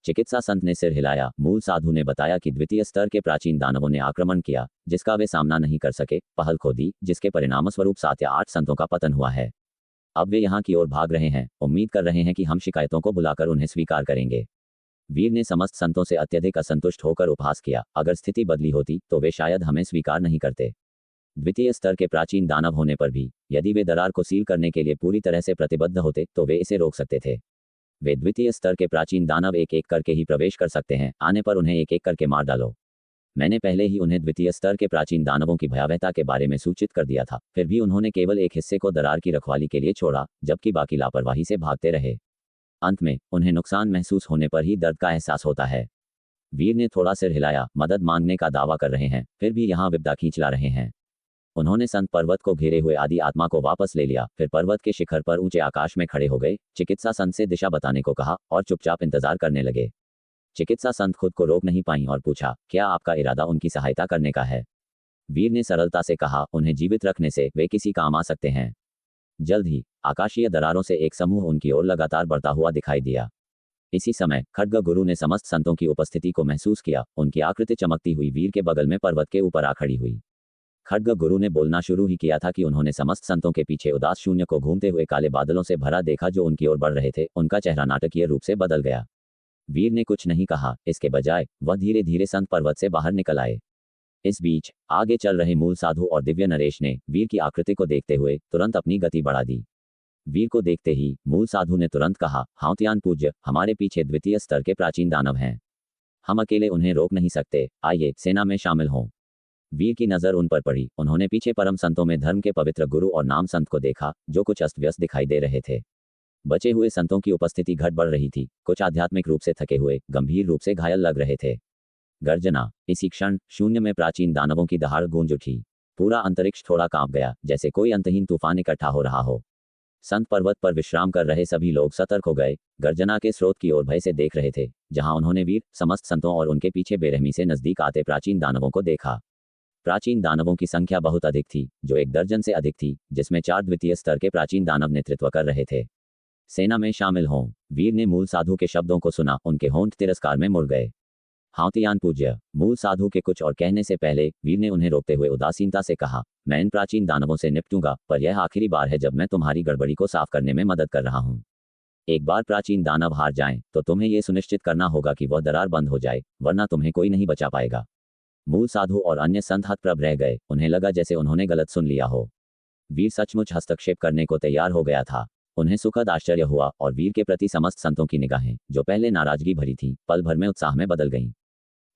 चिकित्सा संत ने सिर हिलाया। मूल साधु ने बताया कि द्वितीय स्तर के प्राचीन दानवों ने आक्रमण किया, जिसका वे सामना नहीं कर सके, पहल खो दी, जिसके परिणामस्वरूप 7 या 8 संतों का पतन हुआ है। अब वे यहाँ की ओर भाग रहे हैं। उम्मीद कर रहे हैं कि हम शिकायतों को बुलाकर उन्हें स्वीकार करेंगे। वीर ने समस्त संतों से अत्यधिक असंतुष्ट होकर उपहास किया। अगर स्थिति बदली होती तो वे शायद हमें स्वीकार नहीं करते। द्वितीय स्तर के प्राचीन दानव होने पर भी यदि वे दरार को सील करने के लिए पूरी तरह से प्रतिबद्ध होते तो वे इसे रोक सकते थे। वे द्वितीय स्तर के प्राचीन दानव एक एक करके ही प्रवेश कर सकते हैं, आने पर उन्हें एक एक करके मार डालो। मैंने पहले ही उन्हें द्वितीय स्तर के प्राचीन दानवों की भयावहता के बारे में सूचित कर दिया था, फिर भी उन्होंने केवल एक हिस्से को दरार की रखवाली के लिए छोड़ा, जबकि बाकी लापरवाही से भागते रहे। अंत में उन्हें नुकसान महसूस होने पर ही दर्द का एहसास होता है। वीर ने थोड़ा सिर हिलाया। मदद मांगने का दावा कर रहे हैं, फिर भी यहाँ विपदा खींच ला रहे हैं। उन्होंने संत पर्वत को घेरे हुए आदि आत्मा को वापस ले लिया, फिर पर्वत के शिखर पर ऊंचे आकाश में खड़े हो गए, चिकित्सा संत से दिशा बताने को कहा और चुपचाप इंतजार करने लगे। चिकित्सा संत खुद को रोक नहीं पाई और पूछा, क्या आपका इरादा उनकी सहायता करने का है? वीर ने सरलता से कहा, उन्हें जीवित रखने से वे किसी काम आ सकते हैं। जल्द ही आकाशीय दरारों से एक समूह उनकी ओर लगातार बढ़ता हुआ दिखाई दिया। इसी समय खड्ग गुरु ने समस्त संतों की उपस्थिति को महसूस किया। उनकी आकृति चमकती हुई वीर के बगल में पर्वत के ऊपर आ खड़ी हुई। खड्ग गुरु ने बोलना शुरू ही किया था कि उन्होंने समस्त संतों के पीछे उदास शून्य को घूमते हुए काले बादलों से भरा देखा जो उनकी ओर बढ़ रहे थे। उनका चेहरा नाटकीय रूप से बदल गया। वीर ने कुछ नहीं कहा, इसके बजाय वह धीरे धीरे संत पर्वत से बाहर निकल आए। इस बीच आगे चल रहे मूल साधु और दिव्य नरेश ने वीर की आकृति को देखते हुए तुरंत अपनी गति बढ़ा दी। वीर को देखते ही मूल साधु ने तुरंत कहा, हाउतियान पूज्य, हमारे पीछे द्वितीय स्तर के प्राचीन दानव हैं। हम अकेले उन्हें रोक नहीं सकते, आइए सेना में शामिल हों। वीर की नजर उन पर पड़ी। उन्होंने पीछे परम संतों में धर्म के पवित्र गुरु और नाम संत को देखा, जो कुछ अस्त व्यस्त दिखाई दे रहे थे। बचे हुए संतों की उपस्थिति घट बढ़ रही थी। कुछ आध्यात्मिक रूप से थके हुए, गंभीर रूप से घायल लग रहे थे। गर्जना। इसी क्षण शून्य में प्राचीन दानवों की दहाड़ गूंज उठी। पूरा अंतरिक्ष थोड़ा कांप गया, जैसे कोई अंतहीन तूफान इकट्ठा हो रहा हो। संत पर्वत पर विश्राम कर रहे सभी लोग सतर्क हो गए। गर्जना के स्रोत की ओर भय से देख रहे थे, जहां उन्होंने वीर, समस्त संतों और उनके पीछे बेरहमी से नजदीक आते प्राचीन दानवों को देखा। प्राचीन दानवों की संख्या बहुत अधिक थी, जो एक दर्जन से अधिक थी, जिसमें 4 द्वितीय स्तर के प्राचीन दानव नेतृत्व कर रहे थे। सेना में शामिल हों। वीर ने मूल साधु के शब्दों को सुना। उनके होंठ तिरस्कार में मुड़ गए। हाउतियान पूज्य। मूल साधु के कुछ और कहने से पहले वीर ने उन्हें रोकते हुए उदासीनता से कहा, मैं इन प्राचीन दानवों से निपटूंगा, पर यह आखिरी बार है जब मैं तुम्हारी गड़बड़ी को साफ करने में मदद कर रहा हूं। एक बार प्राचीन दानव हार जाएं, तो तुम्हें यह सुनिश्चित करना होगा कि वह दरार बंद हो जाए, वरना तुम्हें कोई नहीं बचा पाएगा। मूल साधु और अन्य संत हतप्रभ रह गए। उन्हें लगा जैसे उन्होंने गलत सुन लिया हो। वीर सचमुच हस्तक्षेप करने को तैयार हो गया था। उन्हें सुखद आश्चर्य हुआ और वीर के प्रति समस्त संतों की निगाहें, जो पहले नाराजगी भरी थीं, पल भर में उत्साह में बदल गईं।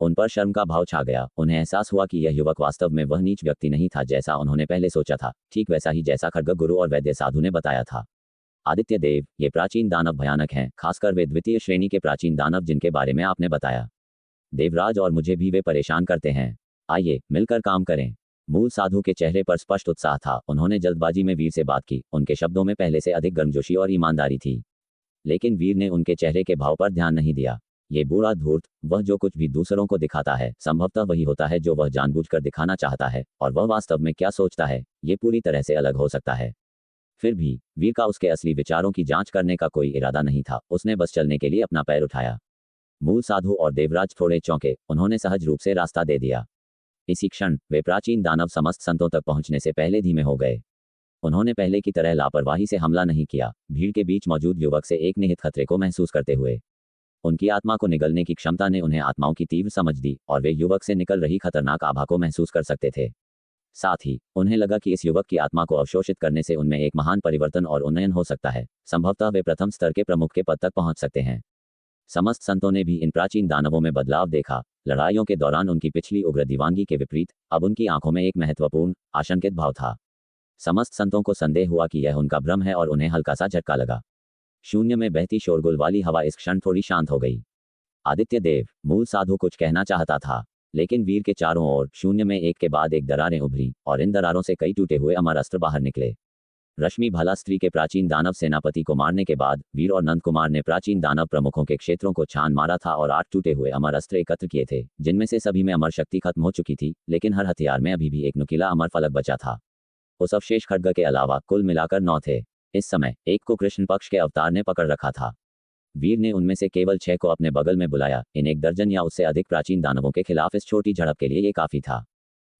उन पर शर्म का भाव छा गया। उन्हें एहसास हुआ कि यह युवक वास्तव में वह नीच व्यक्ति नहीं था जैसा उन्होंने पहले सोचा था, ठीक वैसा ही जैसा खड्ग गुरु और वैद्य साधु ने बताया था। आदित्य देव, ये प्राचीन दानव भयानक हैं, खासकर वे द्वितीय श्रेणी के प्राचीन दानव जिनके बारे में आपने बताया। देवराज और मुझे भी वे परेशान करते हैं। आइए मिलकर काम करें। मूल साधु के चेहरे पर स्पष्ट उत्साह था। उन्होंने जल्दबाजी में वीर से बात की। उनके शब्दों में पहले से अधिक गर्मजोशी और ईमानदारी थी, लेकिन वीर ने उनके चेहरे के भाव पर ध्यान नहीं दिया। ये बूढ़ा धूर्त, वह जो कुछ भी दूसरों को दिखाता है, संभवतः वही होता है जो वह जानबूझकर दिखाना चाहता है, और वह वास्तव में क्या सोचता है, ये पूरी तरह से अलग हो सकता है। फिर भी वीर का उसके असली विचारों की जांच करने का कोई इरादा नहीं था। उसने बस चलने के लिए अपना पैर उठाया। मूल साधु और देवराज थोड़े चौंके। उन्होंने सहज रूप से रास्ता दे दिया। इसी क्षण वे प्राचीन दानव समस्त संतों तक पहुंचने से पहले धीमे हो गए। उन्होंने पहले की तरह लापरवाही से हमला नहीं किया, भीड़ के बीच मौजूद युवक से एक निहित खतरे को महसूस करते हुए। उनकी आत्मा को निगलने की क्षमता ने उन्हें आत्माओं की तीव्र समझ दी, और वे युवक से निकल रही खतरनाक आभा को महसूस कर सकते थे। साथ ही उन्हें लगा कि इस युवक की आत्मा को अवशोषित करने से उनमें एक महान परिवर्तन और उन्नयन हो सकता है। संभवतः वे प्रथम स्तर के प्रमुख के पद तक पहुंच सकते हैं। समस्त संतों ने भी इन प्राचीन दानवों में बदलाव देखा। लड़ाइयों के दौरान उनकी पिछली उग्र दीवानगी के विपरीत अब उनकी आंखों में एक महत्वपूर्ण, आशंकित भाव था। समस्त संतों को संदेह हुआ कि यह उनका भ्रम है और उन्हें हल्का सा झटका लगा। शून्य में बहती शोरगुल वाली हवा इस क्षण थोड़ी शांत हो गई। आदित्य देव, मूल साधु कुछ कहना चाहता था, लेकिन वीर के चारों ओर शून्य में एक के बाद एक दरारें उभरी, और इन दरारों से कई टूटे हुए अमर अस्त्र बाहर निकले। रश्मि भाला स्त्री के प्राचीन दानव सेनापति को मारने के बाद वीर और नंद कुमार ने प्राचीन दानव प्रमुखों के क्षेत्रों को छान मारा था और 8 टूटे हुए अमर अस्त्र एकत्र किए थे, जिनमें से सभी में अमर शक्ति खत्म हो चुकी थी, लेकिन हर हथियार में अभी भी एक नुकीला अमर फलक बचा था। उस अवशेष खड्ग के अलावा कुल मिलाकर 9 थे। इस समय एक को कृष्ण पक्ष के अवतार ने पकड़ रखा था। वीर ने उनमें से केवल 6 को अपने बगल में बुलाया। इन 1 दर्जन या उससे अधिक प्राचीन दानवों के खिलाफ इस छोटी झड़प के लिए ये काफी था।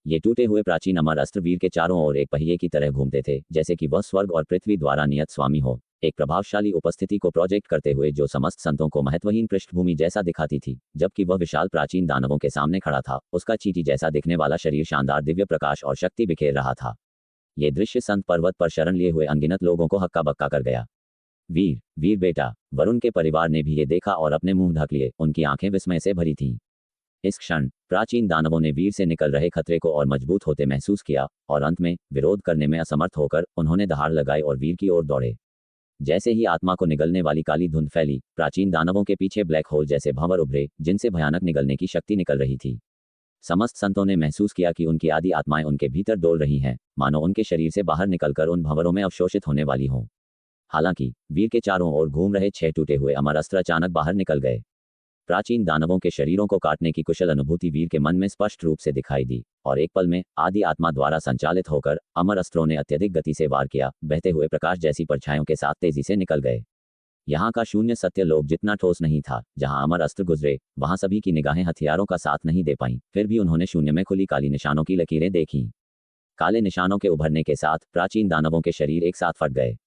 ये टूटे हुए प्राचीन अमर अस्त्र वीर के चारों ओर एक पहिए की तरह घूमते थे, जैसे कि वह स्वर्ग और पृथ्वी द्वारा नियत स्वामी हो। एक प्रभावशाली उपस्थिति को प्रोजेक्ट करते हुए जो समस्त संतों को महत्वहीन पृष्ठभूमि जैसा दिखाती थी, जबकि वह विशाल प्राचीन दानवों के सामने खड़ा था। उसका चींटी जैसा दिखने वाला शरीर शानदार दिव्य प्रकाश और शक्ति बिखेर रहा था। ये दृश्य संत पर्वत पर शरण लिए हुए अनगिनत लोगों को हक्का बक्का कर गया। वीर, वीर बेटा, वरुण के परिवार ने भी ये देखा और अपने मुंह ढक लिए। उनकी आंखें विस्मय से भरी थीं। इस क्षण प्राचीन दानवों ने वीर से निकल रहे खतरे को और मजबूत होते महसूस किया, और अंत में विरोध करने में असमर्थ होकर उन्होंने दहाड़ लगाई और वीर की ओर दौड़े। जैसे ही आत्मा को निगलने वाली काली धुंध फैली, प्राचीन दानवों के पीछे ब्लैक होल जैसे भंवर उभरे, जिनसे भयानक निगलने की शक्ति निकल रही थी। समस्त संतों ने महसूस किया कि उनकी आदि आत्माएं उनके भीतर डोल रही हैं, मानो उनके शरीर से बाहर निकलकर उन भंवरों में अवशोषित होने वाली हों। हालांकि वीर के चारों ओर घूम रहे 6 टूटे हुए अमर अस्त्र अचानक बाहर निकल गए। प्राचीन दानवों के शरीरों को काटने की कुशल अनुभूति वीर के मन में स्पष्ट रूप से दिखाई दी, और एक पल में आदि आत्मा द्वारा संचालित होकर अमर अस्त्रों ने अत्यधिक गति से वार किया, बहते हुए प्रकाश जैसी परछाइयों के साथ तेजी से निकल गए। यहाँ का शून्य सत्य लोक जितना ठोस नहीं था, जहाँ अमर अस्त्र गुजरे, वहाँ सभी की निगाहें हथियारों का साथ नहीं दे पाईं, फिर भी उन्होंने शून्य में खुली काली निशानों की लकीरें देखीं। काले निशानों के उभरने के साथ प्राचीन दानवों के शरीर एक साथ फट गए।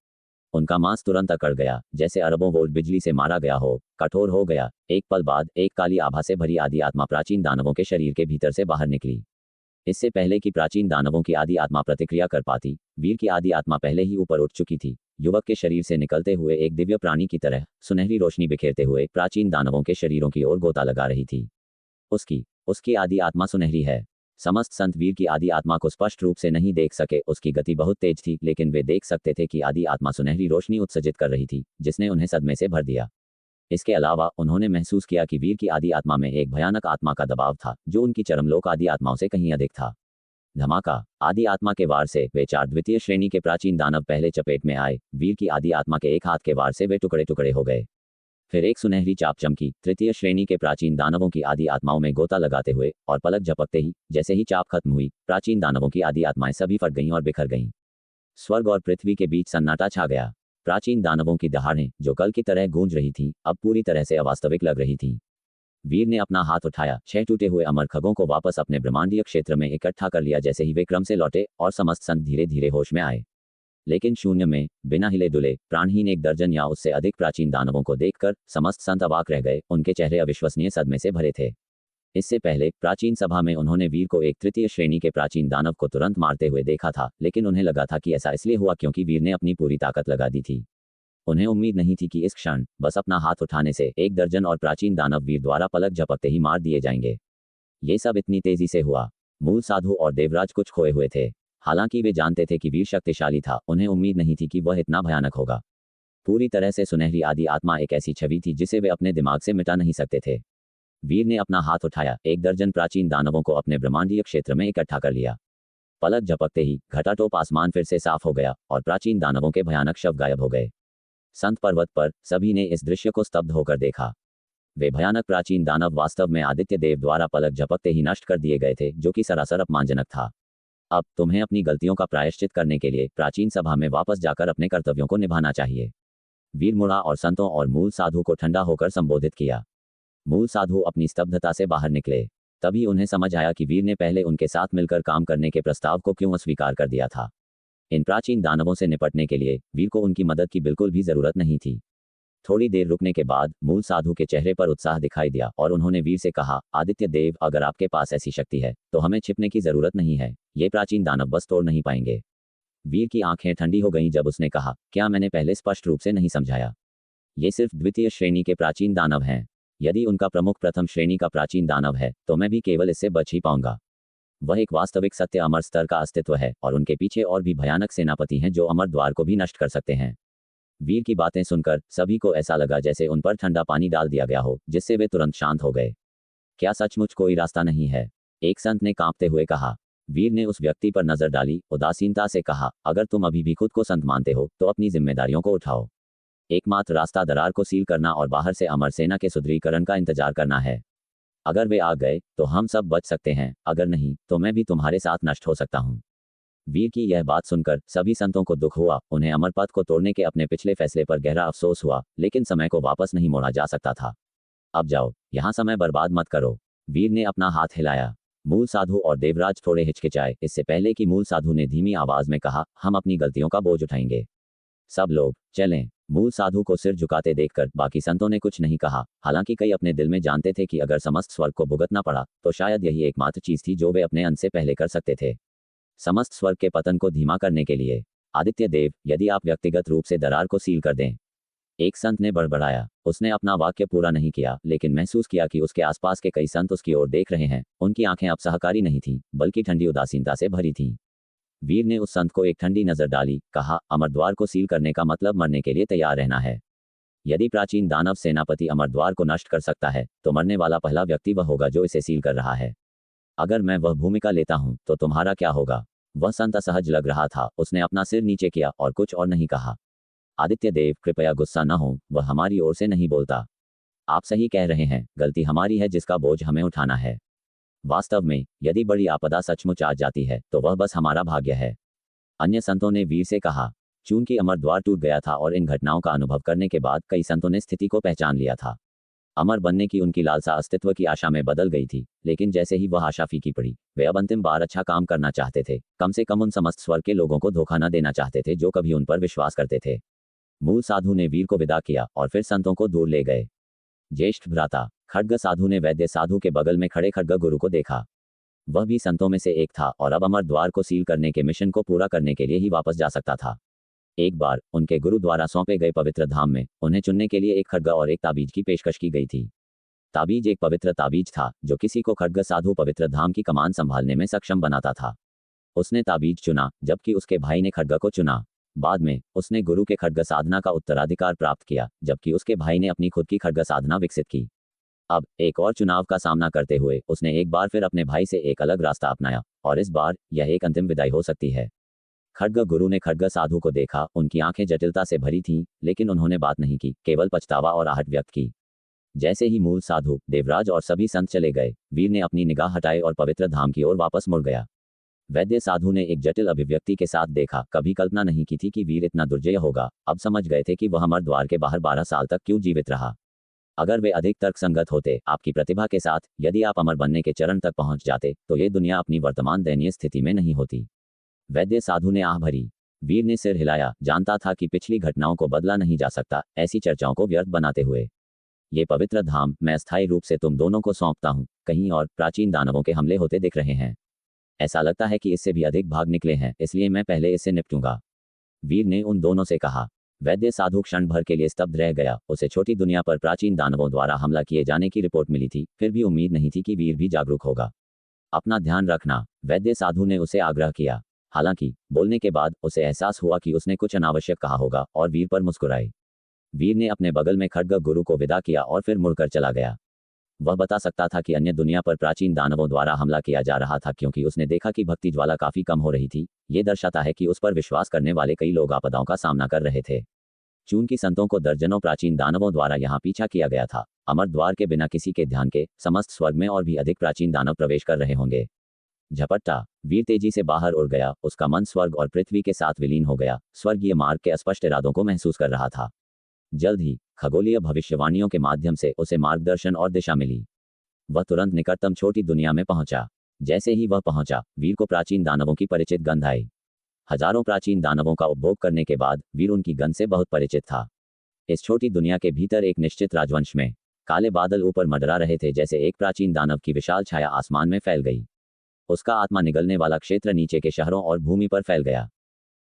उनका मांस तुरंत अकड़ गया, जैसे अरबों वोल्ट बिजली से मारा गया हो, कठोर हो गया। एक पल बाद एक काली आभा से भरी आदि आत्मा प्राचीन दानवों के शरीर के भीतर से बाहर निकली। इससे पहले कि प्राचीन दानवों की आदि आत्मा प्रतिक्रिया कर पाती, वीर की आदि आत्मा पहले ही ऊपर उठ चुकी थी। युवक के शरीर से निकलते हुए एक दिव्य प्राणी की तरह सुनहरी रोशनी बिखेरते हुए प्राचीन दानवों के शरीरों की ओर गोता लगा रही थी। उसकी आदि आत्मा सुनहरी है। समस्त संत वीर की आदि आत्मा को स्पष्ट रूप से नहीं देख सके, उसकी गति बहुत तेज थी, लेकिन वे देख सकते थे कि आदि आत्मा सुनहरी रोशनी उत्सर्जित कर रही थी, जिसने उन्हें सदमे से भर दिया। इसके अलावा उन्होंने महसूस किया कि वीर की आदि आत्मा में एक भयानक आत्मा का दबाव था, जो उनकी चरमलोक आदि आत्माओं से कहीं अधिक था। धमाका! आदि आत्मा के वार से वे 4 द्वितीय श्रेणी के प्राचीन दानव पहले चपेट में आए। वीर की आदि आत्मा के एक हाथ के वार से वे टुकड़े टुकड़े हो गए। फिर एक सुनहरी चाप चमकी, तृतीय श्रेणी के प्राचीन दानवों की आदि आत्माओं में गोता लगाते हुए, और पलक झपकते ही जैसे ही चाप खत्म हुई, प्राचीन दानवों की आदि आत्माएं सभी फट गईं और बिखर गईं। स्वर्ग और पृथ्वी के बीच सन्नाटा छा गया। प्राचीन दानवों की दहाड़ें, जो कल की तरह गूंज रही थीं, अब पूरी तरह से अवास्तविक लग रही थीं। वीर ने अपना हाथ उठाया, 6 टूटे हुए अमर खगों को वापस अपने ब्रह्मांडीय क्षेत्र में इकट्ठा कर लिया। जैसे ही वे क्रम से लौटे और समस्त संत धीरे धीरे होश में आए, लेकिन शून्य में बिना हिले डुले प्राणहीन 1 दर्जन या उससे अधिक प्राचीन दानवों को देखकर समस्त संत अवाक रह गए। उनके चेहरे अविश्वसनीय सदमे से भरे थे। इससे पहले प्राचीन सभा में उन्होंने वीर को एक तृतीय श्रेणी के प्राचीन दानव को तुरंत मारते हुए देखा था, लेकिन उन्हें लगा था कि ऐसा इसलिए हुआ क्योंकि वीर ने अपनी पूरी ताकत लगा दी थी। उन्हें उम्मीद नहीं थी कि इस क्षण बस अपना हाथ उठाने से 1 दर्जन और प्राचीन दानव वीर द्वारा पलक झपकते ही मार दिए जाएंगे। ये सब इतनी तेजी से हुआ। मूल साधु और देवराज कुछ खोए हुए थे। हालांकि वे जानते थे कि वीर शक्तिशाली था, उन्हें उम्मीद नहीं थी कि वह इतना भयानक होगा। पूरी तरह से सुनहरी आदि आत्मा एक ऐसी छवि थी जिसे वे अपने दिमाग से मिटा नहीं सकते थे। वीर ने अपना हाथ उठाया, 1 दर्जन प्राचीन दानवों को अपने ब्रह्मांडीय क्षेत्र में इकट्ठा कर लिया। पलक झपकते ही घटाटोप आसमान फिर से साफ हो गया और प्राचीन दानवों के भयानक शव गायब हो गए। संत पर्वत पर सभी ने इस दृश्य को स्तब्ध होकर देखा। वे भयानक प्राचीन दानव वास्तव में आदित्य देव द्वारा पलक झपकते ही नष्ट कर दिए गए थे, जो कि सरासर अपमानजनक था। अब तुम्हें अपनी गलतियों का प्रायश्चित करने के लिए प्राचीन सभा में वापस जाकर अपने कर्तव्यों को निभाना चाहिए। वीर मुड़ा और संतों और मूल साधु को ठंडा होकर संबोधित किया। मूल साधु अपनी स्तब्धता से बाहर निकले। तभी उन्हें समझ आया कि वीर ने पहले उनके साथ मिलकर काम करने के प्रस्ताव को क्यों अस्वीकार कर दिया था। इन प्राचीन दानवों से निपटने के लिए वीर को उनकी मदद की बिल्कुल भी जरूरत नहीं थी। थोड़ी देर रुकने के बाद मूल साधु के चेहरे पर उत्साह दिखाई दिया और उन्होंने वीर से कहा, आदित्य देव, अगर आपके पास ऐसी शक्ति है तो हमें छिपने की जरूरत नहीं है। ये प्राचीन दानव बस तोड़ नहीं पाएंगे। वीर की आंखें ठंडी हो गईं जब उसने कहा, क्या मैंने पहले स्पष्ट रूप से नहीं समझाया? ये सिर्फ द्वितीय श्रेणी के प्राचीन दानव हैं। यदि उनका प्रमुख प्रथम श्रेणी का प्राचीन दानव है तो मैं भी केवल इससे बच ही पाऊंगा। वह एक वास्तविक सत्य अमर स्तर का अस्तित्व है और उनके पीछे और भी भयानक सेनापति हैं जो अमर द्वार को भी नष्ट कर सकते हैं। वीर की बातें सुनकर सभी को ऐसा लगा जैसे उन पर ठंडा पानी डाल दिया गया हो, जिससे वे तुरंत शांत हो गए। क्या सचमुच कोई रास्ता नहीं है? एक संत ने कांपते हुए कहा। वीर ने उस व्यक्ति पर नजर डाली, उदासीनता से कहा, अगर तुम अभी भी खुद को संत मानते हो तो अपनी जिम्मेदारियों को उठाओ। एकमात्र रास्ता दरार को सील करना और बाहर से अमर सेना के सुदृढ़ीकरण का इंतजार करना है। अगर वे आ गए तो हम सब बच सकते हैं, अगर नहीं तो मैं भी तुम्हारे साथ नष्ट हो सकता हूँ। वीर की यह बात सुनकर सभी संतों को दुख हुआ। उन्हें अमर पथ को तोड़ने के अपने पिछले फैसले पर गहरा अफसोस हुआ, लेकिन समय को वापस नहीं मोड़ा जा सकता था। अब जाओ, यहाँ समय बर्बाद मत करो। वीर ने अपना हाथ हिलाया। मूल साधु और देवराज थोड़े हिचकिचाए, इससे पहले कि मूल साधु ने धीमी आवाज में कहा, हम अपनी गलतियों का बोझ उठाएंगे। सब लोग चलें। मूल साधु को सिर झुकाते देखकर बाकी संतों ने कुछ नहीं कहा, हालांकि कई अपने दिल में जानते थे कि अगर समस्त स्वर्ग को भुगतना पड़ा तो शायद यही एकमात्र चीज थी जो वे अपने अंत से पहले कर सकते थे। समस्त स्वर्ग के पतन को धीमा करने के लिए। आदित्य देव, यदि आप व्यक्तिगत रूप से दरार को सील कर दें। एक संत ने बड़बड़ाया। उसने अपना वाक्य पूरा नहीं किया, लेकिन महसूस किया कि उसके आसपास के कई संत उसकी ओर देख रहे हैं। उनकी आंखें अब सहकारी नहीं थीं, बल्कि ठंडी उदासीनता से भरी थीं। वीर ने उस संत को एक ठंडी नजर डाली, कहा, अमरद्वार को सील करने का मतलब मरने के लिए तैयार रहना है। यदि प्राचीन दानव सेनापति अमरद्वार को नष्ट कर सकता है, तो मरने वाला पहला व्यक्ति वह होगा जो इसे सील कर रहा है। अगर मैं वह भूमिका लेता हूं, तो तुम्हारा क्या होगा? वह संत असहज लग रहा था। उसने अपना सिर नीचे किया और कुछ और नहीं कहा। आदित्य देव, कृपया गुस्सा न हो, वह हमारी ओर से नहीं बोलता। आप सही कह रहे हैं, गलती हमारी है जिसका बोझ हमें उठाना है। वास्तव में, यदि बड़ी आपदा सचमुच आ जाती है, तो वह बस हमारा भाग्य है। अन्य संतों ने वीर से कहा। चूंकि अमरद्वार टूट गया था और इन घटनाओं का अनुभव करने के बाद कई संतों ने स्थिति को पहचान लिया था। अमर बनने की उनकी लालसा अस्तित्व की आशा में बदल गई थी, लेकिन जैसे ही वह आशा फीकी पड़ी, वे अब अंतिम बार अच्छा काम करना चाहते थे। कम से कम उन समस्त स्वर्ग के लोगों को धोखा न देना चाहते थे जो कभी उन पर विश्वास करते थे। मूल साधु ने वीर को विदा किया और फिर संतों को दूर ले गए। ज्येष्ठ भ्राता, खड्ग साधु ने वैद्य साधु के बगल में खड़े खड्ग गुरु को देखा। वह भी संतों में से एक था और अब अमरद्वार को सील करने के मिशन को पूरा करने के लिए ही वापस जा सकता था। एक बार उनके गुरु द्वारा सौंपे गए पवित्र धाम में उन्हें चुनने के लिए एक खड्ग और एक ताबीज की पेशकश की गई थी। ताबीज एक पवित्र ताबीज था जो किसी को खड्ग साधु पवित्र धाम की कमान संभालने में सक्षम बनाता था। उसने ताबीज चुना, जबकि उसके भाई ने खड्ग को चुना। बाद में उसने गुरु के खड्ग साधना का उत्तराधिकार प्राप्त किया, जबकि उसके भाई ने अपनी खुद की खड्ग साधना विकसित की। अब एक और चुनाव का सामना करते हुए उसने एक बार फिर अपने भाई से एक अलग रास्ता अपनाया, और इस बार यह एक अंतिम विदाई हो सकती है। खड्ग गुरु ने खड्ग साधु को देखा। उनकी आंखें जटिलता से भरी थीं, लेकिन उन्होंने बात नहीं की, केवल पछतावा और आहट व्यक्त की। जैसे ही मूल साधु, देवराज और सभी संत चले गए, वीर ने अपनी निगाह हटाई और पवित्र धाम की ओर वापस मुड़ गया। वैद्य साधु ने एक जटिल अभिव्यक्ति के साथ देखा। कभी कल्पना नहीं की थी कि वीर इतना दुर्जय होगा। अब समझ गए थे कि वह अमरद्वार के बाहर 12 साल तक क्यों जीवित रहा। अगर वे अधिक तर्कसंगत होते, आपकी प्रतिभा के साथ, यदि आप अमर बनने के चरण तक पहुंच जाते, तो ये दुनिया अपनी वर्तमान दयनीय स्थिति में नहीं होती। वैद्य साधु ने आह भरी। वीर ने सिर हिलाया, जानता था कि पिछली घटनाओं को बदला नहीं जा सकता, ऐसी चर्चाओं को व्यर्थ बनाते हुए। ये पवित्र धाम मैं अस्थायी रूप से तुम दोनों को सौंपता हूं। कहीं और प्राचीन दानवों के हमले होते दिख रहे हैं। ऐसा लगता है कि इससे भी अधिक भाग निकले हैं, इसलिए मैं पहले इससे निपटूंगा, वीर ने उन दोनों से कहा। वैद्य साधु क्षण भर के लिए स्तब्ध रह गया। उसे छोटी दुनिया पर प्राचीन दानवों द्वारा हमला किए जाने की रिपोर्ट मिली थी, फिर भी उम्मीद नहीं थी कि वीर भी जागरूक होगा। अपना ध्यान रखना, वैद्य साधु ने उसे आग्रह किया। हालांकि बोलने के बाद उसे एहसास हुआ कि उसने कुछ अनावश्यक कहा होगा और वीर पर मुस्कुराई। वीर ने अपने बगल में खड्ग गुरु को विदा किया और फिर मुड़कर चला गया। वह बता सकता था कि अन्य दुनिया पर प्राचीन दानवों द्वारा हमला किया जा रहा था, क्योंकि उसने देखा कि भक्ति ज्वाला काफी कम हो रही थी। ये दर्शाता है कि उस पर विश्वास करने वाले कई लोग आपदाओं का सामना कर रहे थे। चूंकि संतों को दर्जनों प्राचीन दानवों द्वारा यहाँ पीछा किया गया था, अमरद्वार के बिना किसी के ध्यान के समस्त स्वर्ग में और भी अधिक प्राचीन दानव प्रवेश कर रहे होंगे। झपट्टा, वीर तेजी से बाहर उड़ गया। उसका मन स्वर्ग और पृथ्वी के साथ विलीन हो गया। स्वर्गीय मार्ग के अस्पष्ट इरादों को महसूस कर रहा था। जल्द ही खगोलीय भविष्यवाणियों के माध्यम से उसे मार्गदर्शन और दिशा मिली। वह तुरंत निकटतम छोटी दुनिया में पहुंचा। जैसे ही वह पहुंचा, वीर को प्राचीन दानवों की परिचित गंध आई। हजारों प्राचीन दानवों का उपभोग करने के बाद वीर उनकी गंध से बहुत परिचित था। इस छोटी दुनिया के भीतर एक निश्चित राजवंश में काले बादल ऊपर मंडरा रहे थे। जैसे एक प्राचीन दानव की विशाल छाया आसमान में फैल गई। उसका आत्मा निगलने वाला क्षेत्र नीचे के शहरों और भूमि पर फैल गया।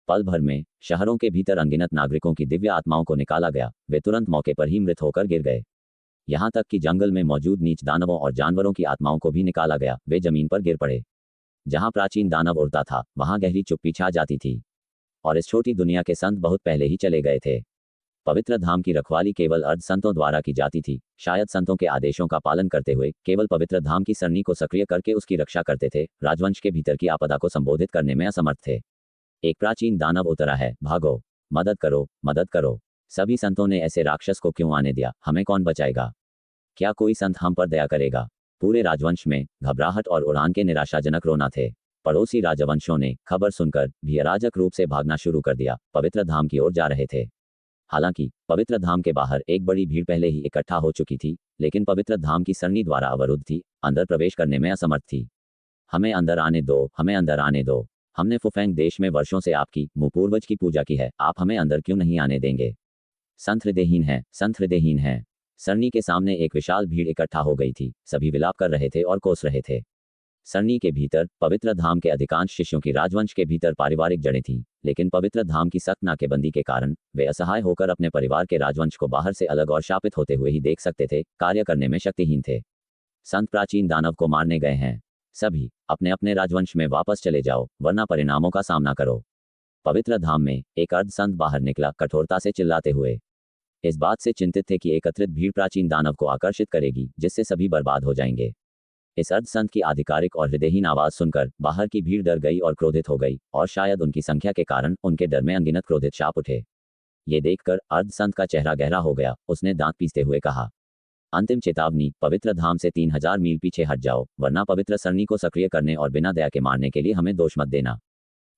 पल भर में शहरों के भीतर अनगिनत नागरिकों की दिव्य आत्माओं को निकाला गया। वे तुरंत मौके पर ही मृत होकर गिर गए। यहाँ तक कि जंगल में मौजूद नीच दानवों और जानवरों की आत्माओं को भी निकाला गया। वे जमीन पर गिर पड़े। जहाँ प्राचीन दानव उड़ता था, वहाँ गहरी चुप्पी छा जाती थी। और इस छोटी दुनिया के संत बहुत पहले ही चले गए थे। पवित्र धाम की रखवाली केवल अर्ध संतों द्वारा की जाती थी। शायद संतों के आदेशों का पालन करते हुए केवल पवित्र धाम की सरणी को सक्रिय करके उसकी रक्षा करते थे। राजवंश के भीतर की आपदा को संबोधित करने में असमर्थ थे। एक प्राचीन दानव उतरा है, भागो, मदद करो, मदद करो। सभी संतों ने ऐसे राक्षस को क्यों आने दिया? हमें कौन बचाएगा? क्या कोई संत हम पर दया करेगा? पूरे राजवंश में घबराहट और उड़ान के निराशाजनक रोना थे। पड़ोसी राजवंशों ने खबर सुनकर भी अराजक रूप से भागना शुरू कर दिया। पवित्र धाम की ओर जा रहे थे। हालांकि पवित्र धाम के बाहर एक बड़ी भीड़ पहले ही इकट्ठा हो चुकी थी, लेकिन पवित्र धाम की सरणी द्वारा अवरुद्ध थी, अंदर प्रवेश करने में असमर्थ थी। हमें अंदर आने दो, हमें अंदर आने दो। हमने फुफेंग देश में वर्षों से आपकी मुपूर्वज की पूजा की है, आप हमें अंदर क्यों नहीं आने देंगे? संत हृदयहीन है, संत हृदयहीन है। सरनी के सामने एक विशाल भीड़ इकट्ठा हो गई थी। सभी विलाप कर रहे थे और कोस रहे थे। सरनी के भीतर पवित्र धाम के अधिकांश शिष्यों की राजवंश के भीतर पारिवारिक जड़ें थीं, लेकिन पवित्र धाम की सख्त नाकेबंदी के कारण वे असहाय होकर अपने परिवार के राजवंश को बाहर से अलग और शापित होते हुए ही देख सकते थे, कार्य करने में शक्तिहीन थे। संत प्राचीन दानव को मारने गए हैं। सभी अपने अपने राजवंश में वापस चले जाओ, वरना परिणामों का सामना करो। पवित्र धाम में एक अर्ध संत बाहर निकला, कठोरता से चिल्लाते हुए। इस बात से चिंतित थे कि एकत्रित भीड़ प्राचीन दानव को आकर्षित करेगी, जिससे सभी बर्बाद हो जाएंगे। इस अर्ध संत की आधिकारिक और हृदयहीन आवाज सुनकर बाहर की भीड़ डर गई और क्रोधित हो गई, और शायद उनकी संख्या के कारण उनके डर में अनगिनत क्रोधित शाप उठे। ये देखकर अर्ध संत का चेहरा गहरा हो गया। उसने दांत पीसते हुए कहा, अंतिम चेतावनी, पवित्र धाम से 3000 मील पीछे हट जाओ, वरना पवित्र सरनी को सक्रिय करने और बिना दया के मारने के लिए हमें दोष मत देना।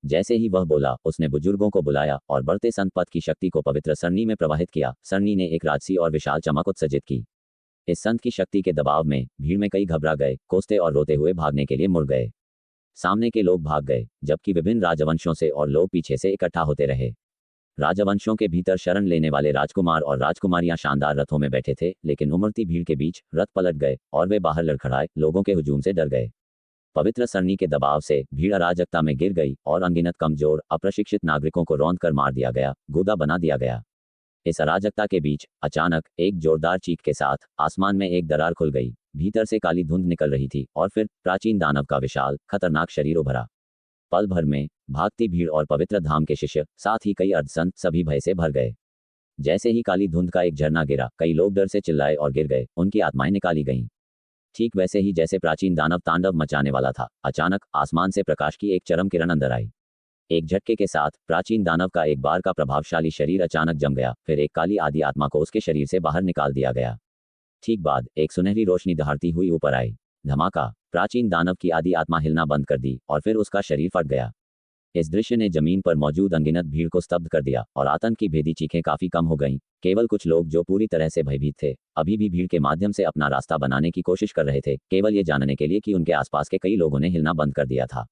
जैसे ही वह बोला, उसने बुजुर्गों को बुलाया और बढ़ते संत पद की शक्ति को पवित्र सरनी में प्रवाहित किया। सरनी ने एक राजसी और विशाल चमक उत्सर्जित की। इस संत की शक्ति के दबाव में भीड़ में कई घबरा गए, कोसते और रोते हुए भागने के लिए मुड़ गए। सामने के लोग भाग गए, जबकि विभिन्न राजवंशों से और लोग पीछे से इकट्ठा होते रहे। राजवंशों के भीतर शरण लेने वाले राजकुमार और राजकुमारियां शानदार रथों में बैठे थे, लेकिन उमड़ती भीड़ के बीच रथ पलट गए और वे बाहर लड़खड़ाए, लोगों के हुजूम से डर गए। पवित्र सरनी के दबाव से भीड़ अराजकता में गिर गई और अनगिनत कमजोर अप्रशिक्षित नागरिकों को रौंद कर मार दिया गया, गूदा बना दिया गया। इस अराजकता के बीच अचानक एक जोरदार चीख के साथ आसमान में एक दरार खुल गई। भीतर से काली धुंध निकल रही थी और फिर प्राचीन दानव का विशाल खतरनाक शरीर उभरा। पल भर में भागती भीड़ और पवित्र धाम के शिष्य, साथ ही कई अर्धसंत, सभी भय से भर गए। जैसे ही काली धुंध का एक झरना गिरा, कई लोग डर से चिल्लाए और गिर गए, उनकी आत्माएं निकाली गईं। ठीक वैसे ही जैसे प्राचीन दानव तांडव मचाने वाला था, अचानक आसमान से प्रकाश की एक चरम किरण अंदर आई। एक झटके के साथ प्राचीन दानव का एक बार का प्रभावशाली शरीर अचानक जम गया, फिर एक काली आदि आत्मा को उसके शरीर से बाहर निकाल दिया गया। ठीक बाद एक सुनहरी रोशनी दहाड़ती हुई ऊपर आई। धमाका! प्राचीन दानव की आदि आत्मा हिलना बंद कर दी और फिर उसका शरीर फट गया। इस दृश्य ने जमीन पर मौजूद अनगिनत भीड़ को स्तब्ध कर दिया और आतंक की भेदी चीखें काफी कम हो गईं। केवल कुछ लोग जो पूरी तरह से भयभीत थे, अभी भी भीड़ के माध्यम से अपना रास्ता बनाने की कोशिश कर रहे थे, केवल ये जानने के लिए कि उनके आसपास के कई लोगों ने हिलना बंद कर दिया था।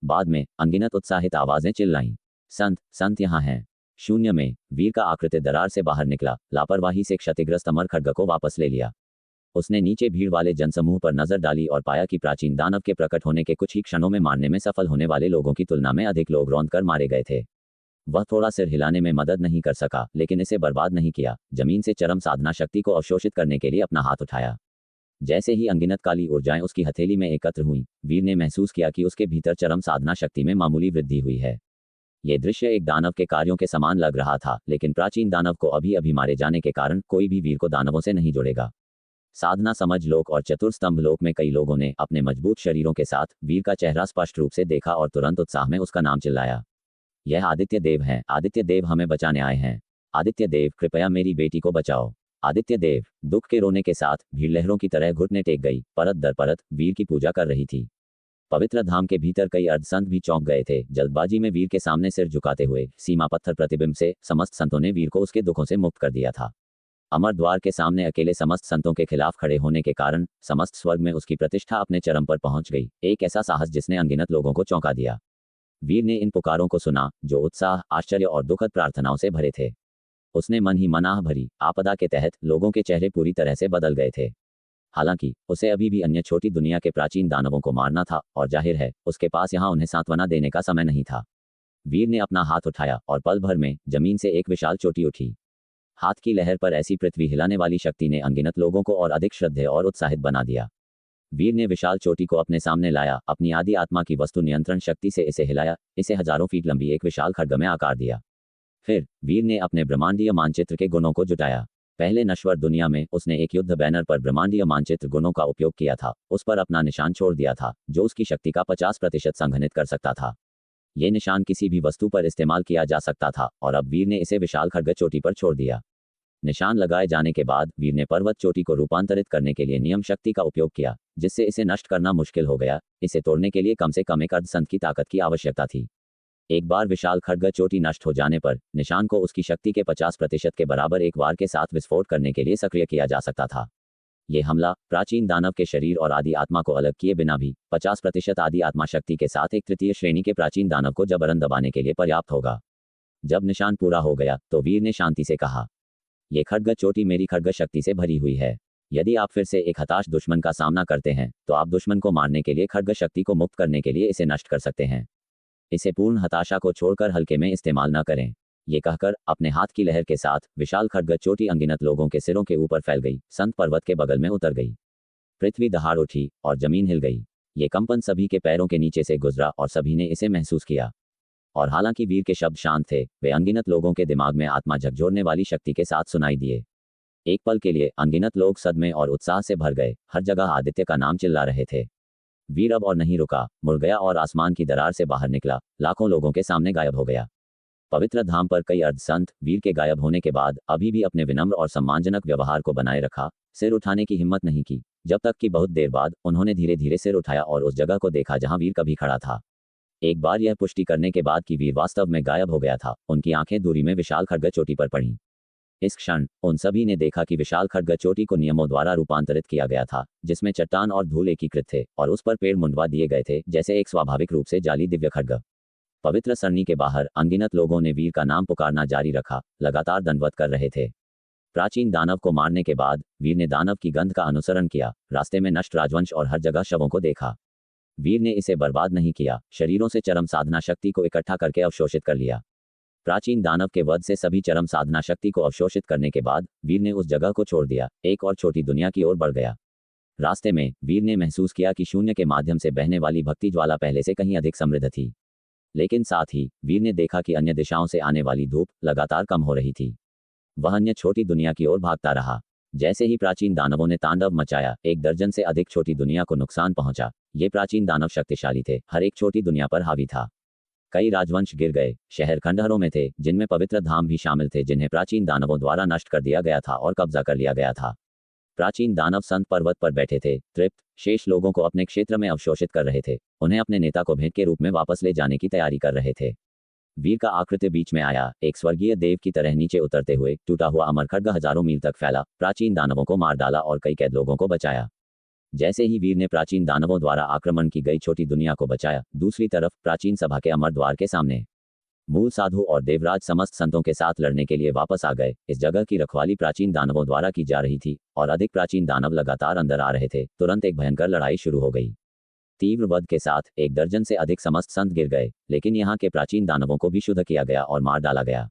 बाद में अनगिनत उत्साहित आवाजें चिल्लाईं, संत, संत यहाँ हैं। शून्य में वीर का आकृति दरार से बाहर निकला, लापरवाही से क्षतिग्रस्त अमर खड्ग को वापस ले लिया। उसने नीचे भीड़ वाले जनसमूह पर नजर डाली और पाया कि प्राचीन दानव के प्रकट होने के कुछ ही क्षणों में मारने में सफल होने वाले लोगों की तुलना में अधिक लोग रौंद कर मारे गए थे। वह थोड़ा सिर हिलाने में मदद नहीं कर सका, लेकिन इसे बर्बाद नहीं किया। जमीन से चरम साधना शक्ति को अवशोषित करने के लिए अपना हाथ उठाया। जैसे ही अनगिनत काली ऊर्जाएं उसकी हथेली में एकत्र हुईं, वीर ने महसूस किया कि उसके भीतर चरम साधना शक्ति में मामूली वृद्धि हुई है। यह दृश्य एक दानव के कार्यों के समान लग रहा था, लेकिन प्राचीन दानव को अभी अभी मारे जाने के कारण कोई भी वीर को दानवों से नहीं जोड़ेगा। साधना समझ लोक और चतुर्स्तंभ लोक में कई लोगों ने अपने मजबूत शरीरों के साथ वीर का चेहरा स्पष्ट रूप से देखा और तुरंत उत्साह में उसका नाम चिल्लाया, यह आदित्य देव हैं। आदित्य देव हमें बचाने आए हैं। आदित्य देव, कृपया मेरी बेटी को बचाओ। आदित्य देव। दुख के रोने के साथ भीड़ लहरों की तरह घुटने टेक गई, परत दर परत वीर की पूजा कर रही थी। पवित्र धाम के भीतर कई अर्धसंत भी चौंक गए थे। जल्दबाजी में वीर के सामने सिर झुकाते हुए सीमा पत्थर प्रतिबिंब से समस्त संतों ने वीर को उसके दुखों से मुक्त कर दिया था। अमर द्वार के सामने अकेले समस्त संतों के खिलाफ खड़े होने के कारण समस्त स्वर्ग में उसकी प्रतिष्ठा अपने चरम पर पहुंच गई। एक ऐसा साहस जिसने अनगिनत लोगों को चौंका दिया। वीर ने इन पुकारों को सुना, जो उत्साह, आश्चर्य और दुखद प्रार्थनाओं से भरे थे। उसने मन ही मन आह भरी। आपदा के तहत लोगों के चेहरे पूरी तरह से बदल गए थे। हालांकि उसे अभी भी अन्य छोटी दुनिया के प्राचीन दानवों को मारना था, और जाहिर है उसके पास यहाँ उन्हें सांत्वना देने का समय नहीं था। वीर ने अपना हाथ उठाया और पल भर में जमीन से एक विशाल चोटी उठी। हाथ की लहर पर ऐसी पृथ्वी हिलाने वाली शक्ति ने अनगिनत लोगों को और अधिक श्रद्धेय और उत्साहित बना दिया। वीर ने विशाल चोटी को अपने सामने लाया, अपनी आदि आत्मा की वस्तु नियंत्रण शक्ति से इसे हिलाया, इसे हजारों फीट लंबी एक विशाल खड्ग में आकार दिया। फिर वीर ने अपने ब्रह्मांडीय मानचित्र के गुणों को जुटाया। पहले नश्वर दुनिया में उसने एक युद्ध बैनर पर ब्रह्मांडीय मानचित्र गुणों का उपयोग किया था, उस पर अपना निशान छोड़ दिया था, जो उसकी शक्ति का 50% संघनित कर सकता था। ये निशान किसी भी वस्तु पर इस्तेमाल किया जा सकता था, और अब वीर ने इसे विशाल खड्ग चोटी पर छोड़ दिया। निशान लगाए जाने के बाद वीर ने पर्वत चोटी को रूपांतरित करने के लिए नियम शक्ति का उपयोग किया, जिससे इसे नष्ट करना मुश्किल हो गया। इसे तोड़ने के लिए कम से कम एक अर्धसंत की ताकत की आवश्यकता थी। एक बार विशाल खड्ग चोटी नष्ट हो जाने पर निशान को उसकी शक्ति के 50% के बराबर एक बार के साथ विस्फोट करने के लिए सक्रिय किया जा सकता था। यह हमला प्राचीन दानव के शरीर और आदि आत्मा को अलग किए बिना भी 50% आदि आत्मा शक्ति के साथ एक तृतीय श्रेणी के प्राचीन दानव को जबरन दबाने के लिए पर्याप्त होगा। जब निशान पूरा हो गया तो वीर ने शांति से कहा, ये खड्ग चोटी मेरी खड्ग शक्ति से भरी हुई है। यदि आप फिर से एक हताश दुश्मन का सामना करते हैं तो आप दुश्मन को मारने के लिए खड्ग शक्ति को मुक्त करने के लिए इसे नष्ट कर सकते हैं। इसे पूर्ण हताशा को छोड़कर हल्के में इस्तेमाल न करें। ये कहकर अपने हाथ की लहर के साथ विशाल खड्ग चोटी अनगिनत लोगों के सिरों के ऊपर फैल गई, संत पर्वत के बगल में उतर गई। पृथ्वी दहाड़ उठी और जमीन हिल गई। ये कंपन सभी के पैरों के नीचे से गुजरा और सभी ने इसे महसूस किया। और हालांकि वीर के शब्द शांत थे, वे अनगिनत लोगों के दिमाग में आत्मा झकझोरने वाली शक्ति के साथ सुनाई दिए। एक पल के लिए अनगिनत लोग सदमे और उत्साह से भर गए। हर जगह आदित्य का नाम चिल्ला रहे थे। वीर अब और नहीं रुका, मुड़ गया और आसमान की दरार से बाहर निकला, लाखों लोगों के सामने गायब हो गया। पवित्र धाम पर कई अर्धसंत वीर के गायब होने के बाद अभी भी अपने विनम्र और सम्मानजनक व्यवहार को बनाए रखा, सिर उठाने की हिम्मत नहीं की, जब तक कि बहुत देर बाद उन्होंने धीरे धीरे सिर उठाया और उस जगह को देखा जहां वीर कभी खड़ा था। एक बार यह पुष्टि करने के बाद कि वीर वास्तव में गायब हो गया था, उनकी आंखें दूरी में विशाल खड्ग चोटी पर पड़ी। इस क्षण उन सभी ने देखा कि विशाल खड्ग चोटी को नियमों द्वारा रूपांतरित किया गया था, जिसमें चट्टान और धूल एकीकृत थे और उस पर पेड़ मुंडवा दिए गए थे जैसे एक स्वाभाविक रूप से जाली दिव्य खड्ग। पवित्र सरणी के बाहर अनगिनत लोगों ने वीर का नाम पुकारना जारी रखा, लगातार दंडवत कर रहे थे। प्राचीन दानव को मारने के बाद वीर ने दानव की गंध का अनुसरण किया, रास्ते में नष्ट राजवंश और हर जगह शवों को देखा। वीर ने इसे बर्बाद नहीं किया, शरीरों से चरम साधना शक्ति को इकट्ठा करके अवशोषित कर लिया। प्राचीन दानव के वध से सभी चरम साधना शक्ति को अवशोषित करने के बाद वीर ने उस जगह को छोड़ दिया, एक और छोटी दुनिया की ओर बढ़ गया। रास्ते में वीर ने महसूस किया कि शून्य के माध्यम से बहने वाली भक्ति ज्वाला पहले से कहीं अधिक समृद्ध थी। लेकिन साथ ही वीर ने देखा कि अन्य दिशाओं से आने वाली धूप लगातार कम हो रही थी। वह अन्य छोटी दुनिया की ओर भागता रहा। जैसे ही प्राचीन दानवों ने तांडव मचाया, एक दर्जन से अधिक छोटी दुनिया को नुकसान पहुंचा। ये प्राचीन दानव शक्तिशाली थे, हर एक छोटी दुनिया पर हावी था। कई राजवंश गिर गए, शहर खंडहरों में थे, जिनमें पवित्र धाम भी शामिल थे, जिन्हें प्राचीन दानवों द्वारा नष्ट कर दिया गया था और कब्जा कर लिया गया था। प्राचीन दानव संत पर्वत पर बैठे थे, तृप्त, शेष लोगों को अपने क्षेत्र में अवशोषित कर रहे थे, उन्हें अपने नेता को भेंट के रूप में वापस ले जाने की तैयारी कर रहे थे। वीर का आकृत्य बीच में आया, एक स्वर्गीय देव की तरह नीचे उतरते हुए टूटा हुआ अमर खड्ग हजारों मील तक फैला, प्राचीन दानवों को मार डाला और कई कैद लोगों को बचाया। जैसे ही वीर ने प्राचीन दानवों द्वारा आक्रमण की गई छोटी दुनिया को बचाया, दूसरी तरफ प्राचीन सभा के अमर द्वार के सामने मूल साधु और देवराज समस्त संतों के साथ लड़ने के लिए वापस आ गए। इस जगह की रखवाली प्राचीन दानवों द्वारा की जा रही थी और अधिक प्राचीन दानव लगातार अंदर आ रहे थे। तुरंत एक भयंकर लड़ाई शुरू हो गई। तीव्र वध के साथ एक दर्जन से अधिक समस्त संत गिर गए, लेकिन यहाँ के प्राचीन दानवों को भी शुद्ध किया गया और मार डाला गया।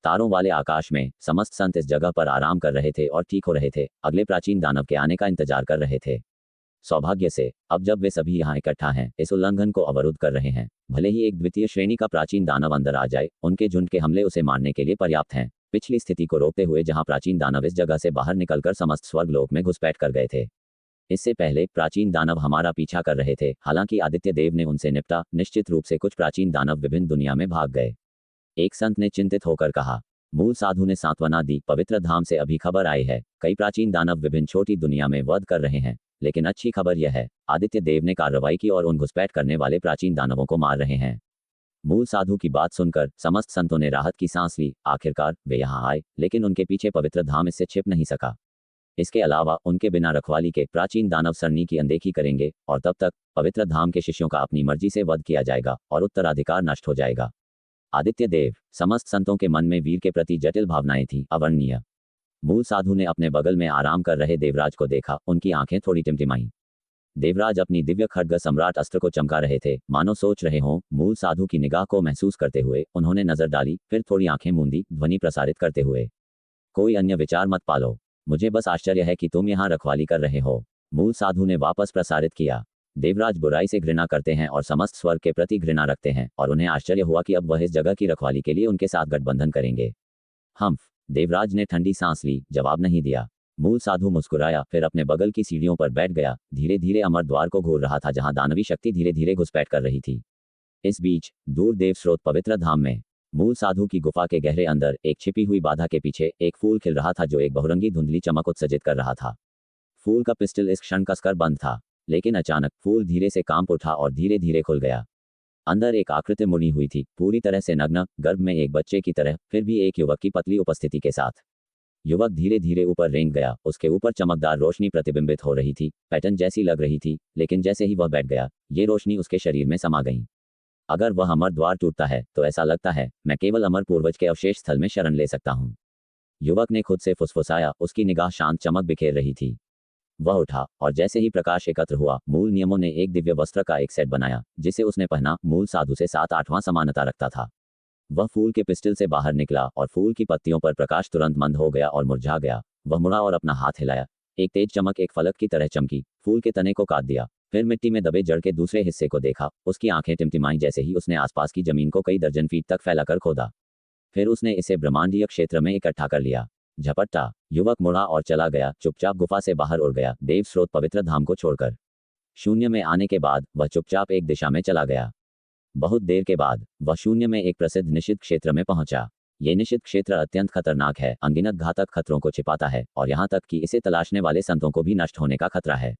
तारों वाले आकाश में समस्त संत इस जगह पर आराम कर रहे थे और ठीक हो रहे थे, अगले प्राचीन दानव के आने का इंतजार कर रहे थे। सौभाग्य से अब जब वे सभी यहाँ इकट्ठा हैं, इस उल्लंघन को अवरुद्ध कर रहे हैं, भले ही एक द्वितीय श्रेणी का प्राचीन दानव अंदर आ जाए, उनके झुंड के हमले उसे मारने के लिए पर्याप्त हैं। पिछली स्थिति को रोकते हुए जहाँ प्राचीन दानव इस जगह से बाहर निकलकर समस्त स्वर्गलोक में घुसपैठ कर गए थे, इससे पहले प्राचीन दानव हमारा पीछा कर रहे थे। हालांकि आदित्य देव ने उनसे निपटा, निश्चित रूप से कुछ प्राचीन दानव विभिन्न दुनिया में भाग गए। एक संत ने चिंतित होकर कहा। मूल साधु ने सांत्वना दी, पवित्र धाम से अभी खबर आई है, कई प्राचीन दानव विभिन्न छोटी दुनिया में वध कर रहे हैं, लेकिन अच्छी खबर यह है, आदित्य देव ने कार्रवाई की और उन घुसपैठ करने वाले प्राचीन दानवों को मार रहे हैं। मूल साधु की बात सुनकर समस्त संतों ने राहत की सांस ली। आखिरकार वे यहाँ आए, लेकिन उनके पीछे पवित्र धाम इससे छिप नहीं सका। इसके अलावा उनके बिना रखवाली के प्राचीन दानव सरणी की अनदेखी करेंगे और तब तक पवित्र धाम के शिष्यों का अपनी मर्जी से वध किया जाएगा और उत्तराधिकार नष्ट हो जाएगा। आदित्य देव, समस्त संतों के मन में वीर के प्रति जटिल भावनाएं थीं, अवर्णनीय। मूल साधु ने अपने बगल में आराम कर रहे देवराज को देखा, उनकी आंखें थोड़ी टिमटिमाईं। देवराज अपनी दिव्य खड्ग सम्राट अस्त्र को चमका रहे थे, मानो सोच रहे हों। मूल साधु की निगाह को महसूस करते हुए उन्होंने नजर डाली, फिर थोड़ी आंखें मूंदी, ध्वनि प्रसारित करते हुए, कोई अन्य विचार मत पालो, मुझे बस आश्चर्य है कि तुम यहाँ रखवाली कर रहे हो। मूल साधु ने वापस प्रसारित किया। देवराज बुराई से घृणा करते हैं और समस्त स्वर्ग के प्रति घृणा रखते हैं, और उन्हें आश्चर्य हुआ कि अब वह इस जगह की रखवाली के लिए उनके साथ गठबंधन करेंगे। देवराज ने ठंडी सांस ली, जवाब नहीं दिया। मूल साधु मुस्कुराया, फिर अपने बगल की सीढ़ियों पर बैठ गया। धीरे धीरे अमर द्वार को घूर रहा था, जहां दानवी शक्ति धीरे धीरे घुसपैठ कर रही थी। इस बीच दूर देव स्रोत पवित्र धाम में मूल साधु की गुफा के गहरे अंदर एक छिपी हुई बाधा के पीछे एक फूल खिल रहा था, जो एक बहुरंगी धुंधली चमक उत्सर्जित कर रहा था। फूल का पिस्टल इस क्षण कसकर बंद था, लेकिन अचानक फूल धीरे से कांप उठा और धीरे धीरे खुल गया। अंदर एक आकृति मुड़ी हुई थी, पूरी तरह से नग्न, गर्भ में एक बच्चे की तरह, फिर भी एक युवक की पतली उपस्थिति के साथ। युवक धीरे धीरे ऊपर रेंग गया, उसके ऊपर चमकदार रोशनी प्रतिबिंबित हो रही थी, पैटर्न जैसी लग रही थी, लेकिन जैसे ही वह बैठ गया, ये रोशनी उसके शरीर में समा गई। अगर वह अमर द्वार टूटता है तो ऐसा लगता है मैं केवल अमर पूर्वज के अवशेष स्थल में शरण ले सकता हूँ। युवक ने खुद से फुसफुसाया, उसकी निगाह शांत चमक बिखेर रही थी। वह उठा और जैसे ही प्रकाश एकत्र हुआ, मूल नियमों ने एक दिव्य वस्त्र का एक सेट बनाया जिसे उसने पहना। मूल साधु से 7-8वां समानता रखता था। वह फूल के पिस्टल से बाहर निकला और फूल की पत्तियों पर प्रकाश तुरंत मंद हो गया और मुरझा गया। वह मुड़ा और अपना हाथ हिलाया। एक तेज चमक एक फलक की तरह चमकी, फूल के तने को काट दिया। फिर मिट्टी में दबे जड़ के दूसरे हिस्से को देखा। उसकी आंखें टिमटिमाई जैसे ही उसने आसपास की जमीन को कई दर्जन फीट तक फैलाकर खोदा। फिर उसने इसे ब्रह्मांडीय क्षेत्र में इकट्ठा कर लिया। झपट्टा, युवक मुड़ा और चला गया, चुपचाप गुफा से बाहर उड़ गया, देव स्रोत पवित्र धाम को छोड़कर। शून्य में आने के बाद वह चुपचाप एक दिशा में चला गया। बहुत देर के बाद वह शून्य में एक प्रसिद्ध निषिद्ध क्षेत्र में पहुंचा। ये निषिद्ध क्षेत्र अत्यंत खतरनाक है, अनगिनत घातक खतरों को छिपाता है और यहाँ तक कि इसे तलाशने वाले संतों को भी नष्ट होने का खतरा है।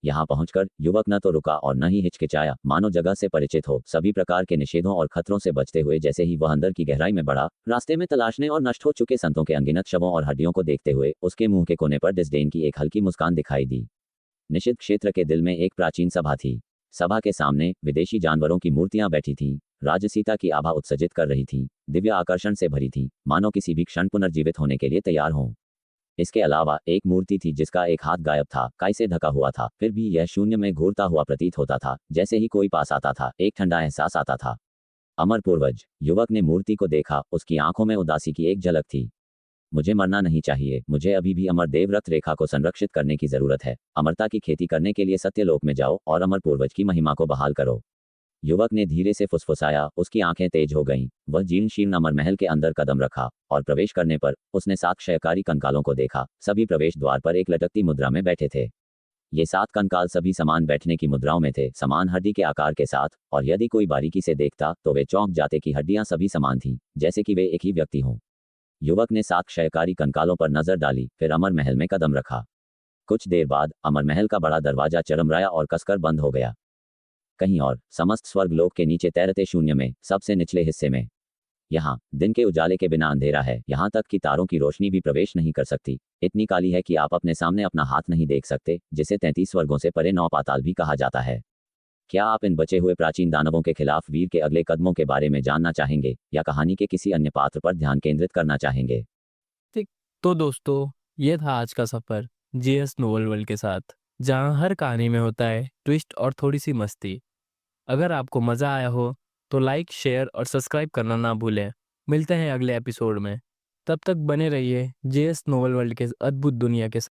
यहाँ पहुंचकर युवक न तो रुका और न ही हिचकिचाया, मानो जगह से परिचित हो। सभी प्रकार के निषेधों और खतरों से बचते हुए जैसे ही वह अंदर की गहराई में बढ़ा, रास्ते में तलाशने और नष्ट हो चुके संतों के अनगिनत शवों और हड्डियों को देखते हुए उसके मुंह के कोने पर डिस्डेन की एक हल्की मुस्कान दिखाई दी। निषिद्ध क्षेत्र के दिल में एक प्राचीन सभा थी। सभा के सामने विदेशी जानवरों की मूर्तियां बैठी थीं। राजसीता की आभा उत्सर्जित कर रही थी, दिव्य आकर्षण से भरी थी, मानो किसी भी क्षण पुनर्जीवित होने के लिए तैयार हों। इसके अलावा एक मूर्ति थी जिसका एक हाथ गायब था, काई से ढका हुआ था, फिर भी यह शून्य में घूरता हुआ प्रतीत होता था। जैसे ही कोई पास आता था, एक ठंडा एहसास आता था। अमर पूर्वज, युवक ने मूर्ति को देखा, उसकी आंखों में उदासी की एक झलक थी। मुझे मरना नहीं चाहिए, मुझे अभी भी अमर देव रक्त रेखा को संरक्षित करने की जरूरत है। अमरता की खेती करने के लिए सत्यलोक में जाओ और अमर पूर्वज की महिमा को बहाल करो। युवक ने धीरे से फुसफुसाया, उसकी आंखें तेज हो गईं। वह जीर्ण शीर्ण अमर महल के अंदर कदम रखा और प्रवेश करने पर उसने 7 क्षयकारी कंकालों को देखा। सभी प्रवेश द्वार पर एक लटकती मुद्रा में बैठे थे। ये 7 कंकाल सभी समान बैठने की मुद्राओं में थे, समान हड्डी के आकार के साथ, और यदि कोई बारीकी से देखता तो वे चौंक जाते कि हड्डियां सभी समान थीं, जैसे कि वे एक ही व्यक्ति हों। युवक ने 7 क्षयकारी कंकालों पर नजर डाली, फिर अमर महल में कदम रखा। कुछ देर बाद अमर महल का बड़ा दरवाजा चरमराया और कसकर बंद हो गया। कहीं और, समस्त स्वर्गलोक के नीचे तैरते शून्य में, सबसे निचले हिस्से में, यहाँ दिन के उजाले के बिना अंधेरा है। यहाँ तक कि तारों की रोशनी भी प्रवेश नहीं कर सकती। इतनी काली है कि आप अपने सामने अपना हाथ नहीं देख सकते, जिसे 33 स्वर्गों से परे 9 पाताल भी कहा जाता है। क्या आप इन बचे हुए प्राचीन दानवों के खिलाफ वीर के अगले कदमों के बारे में जानना चाहेंगे, या कहानी के किसी अन्य पात्र पर ध्यान केंद्रित करना चाहेंगे? ठीक। तो दोस्तों, ये था आज का सफर जीएस नोवेल वर्ल्ड के साथ, जहां हर कहानी में होता है ट्विस्ट और थोड़ी सी मस्ती। अगर आपको मज़ा आया हो तो लाइक, शेयर और सब्सक्राइब करना ना भूलें। मिलते हैं अगले एपिसोड में। तब तक बने रहिए जेएस नोवेल वर्ल्ड के अद्भुत दुनिया के साथ।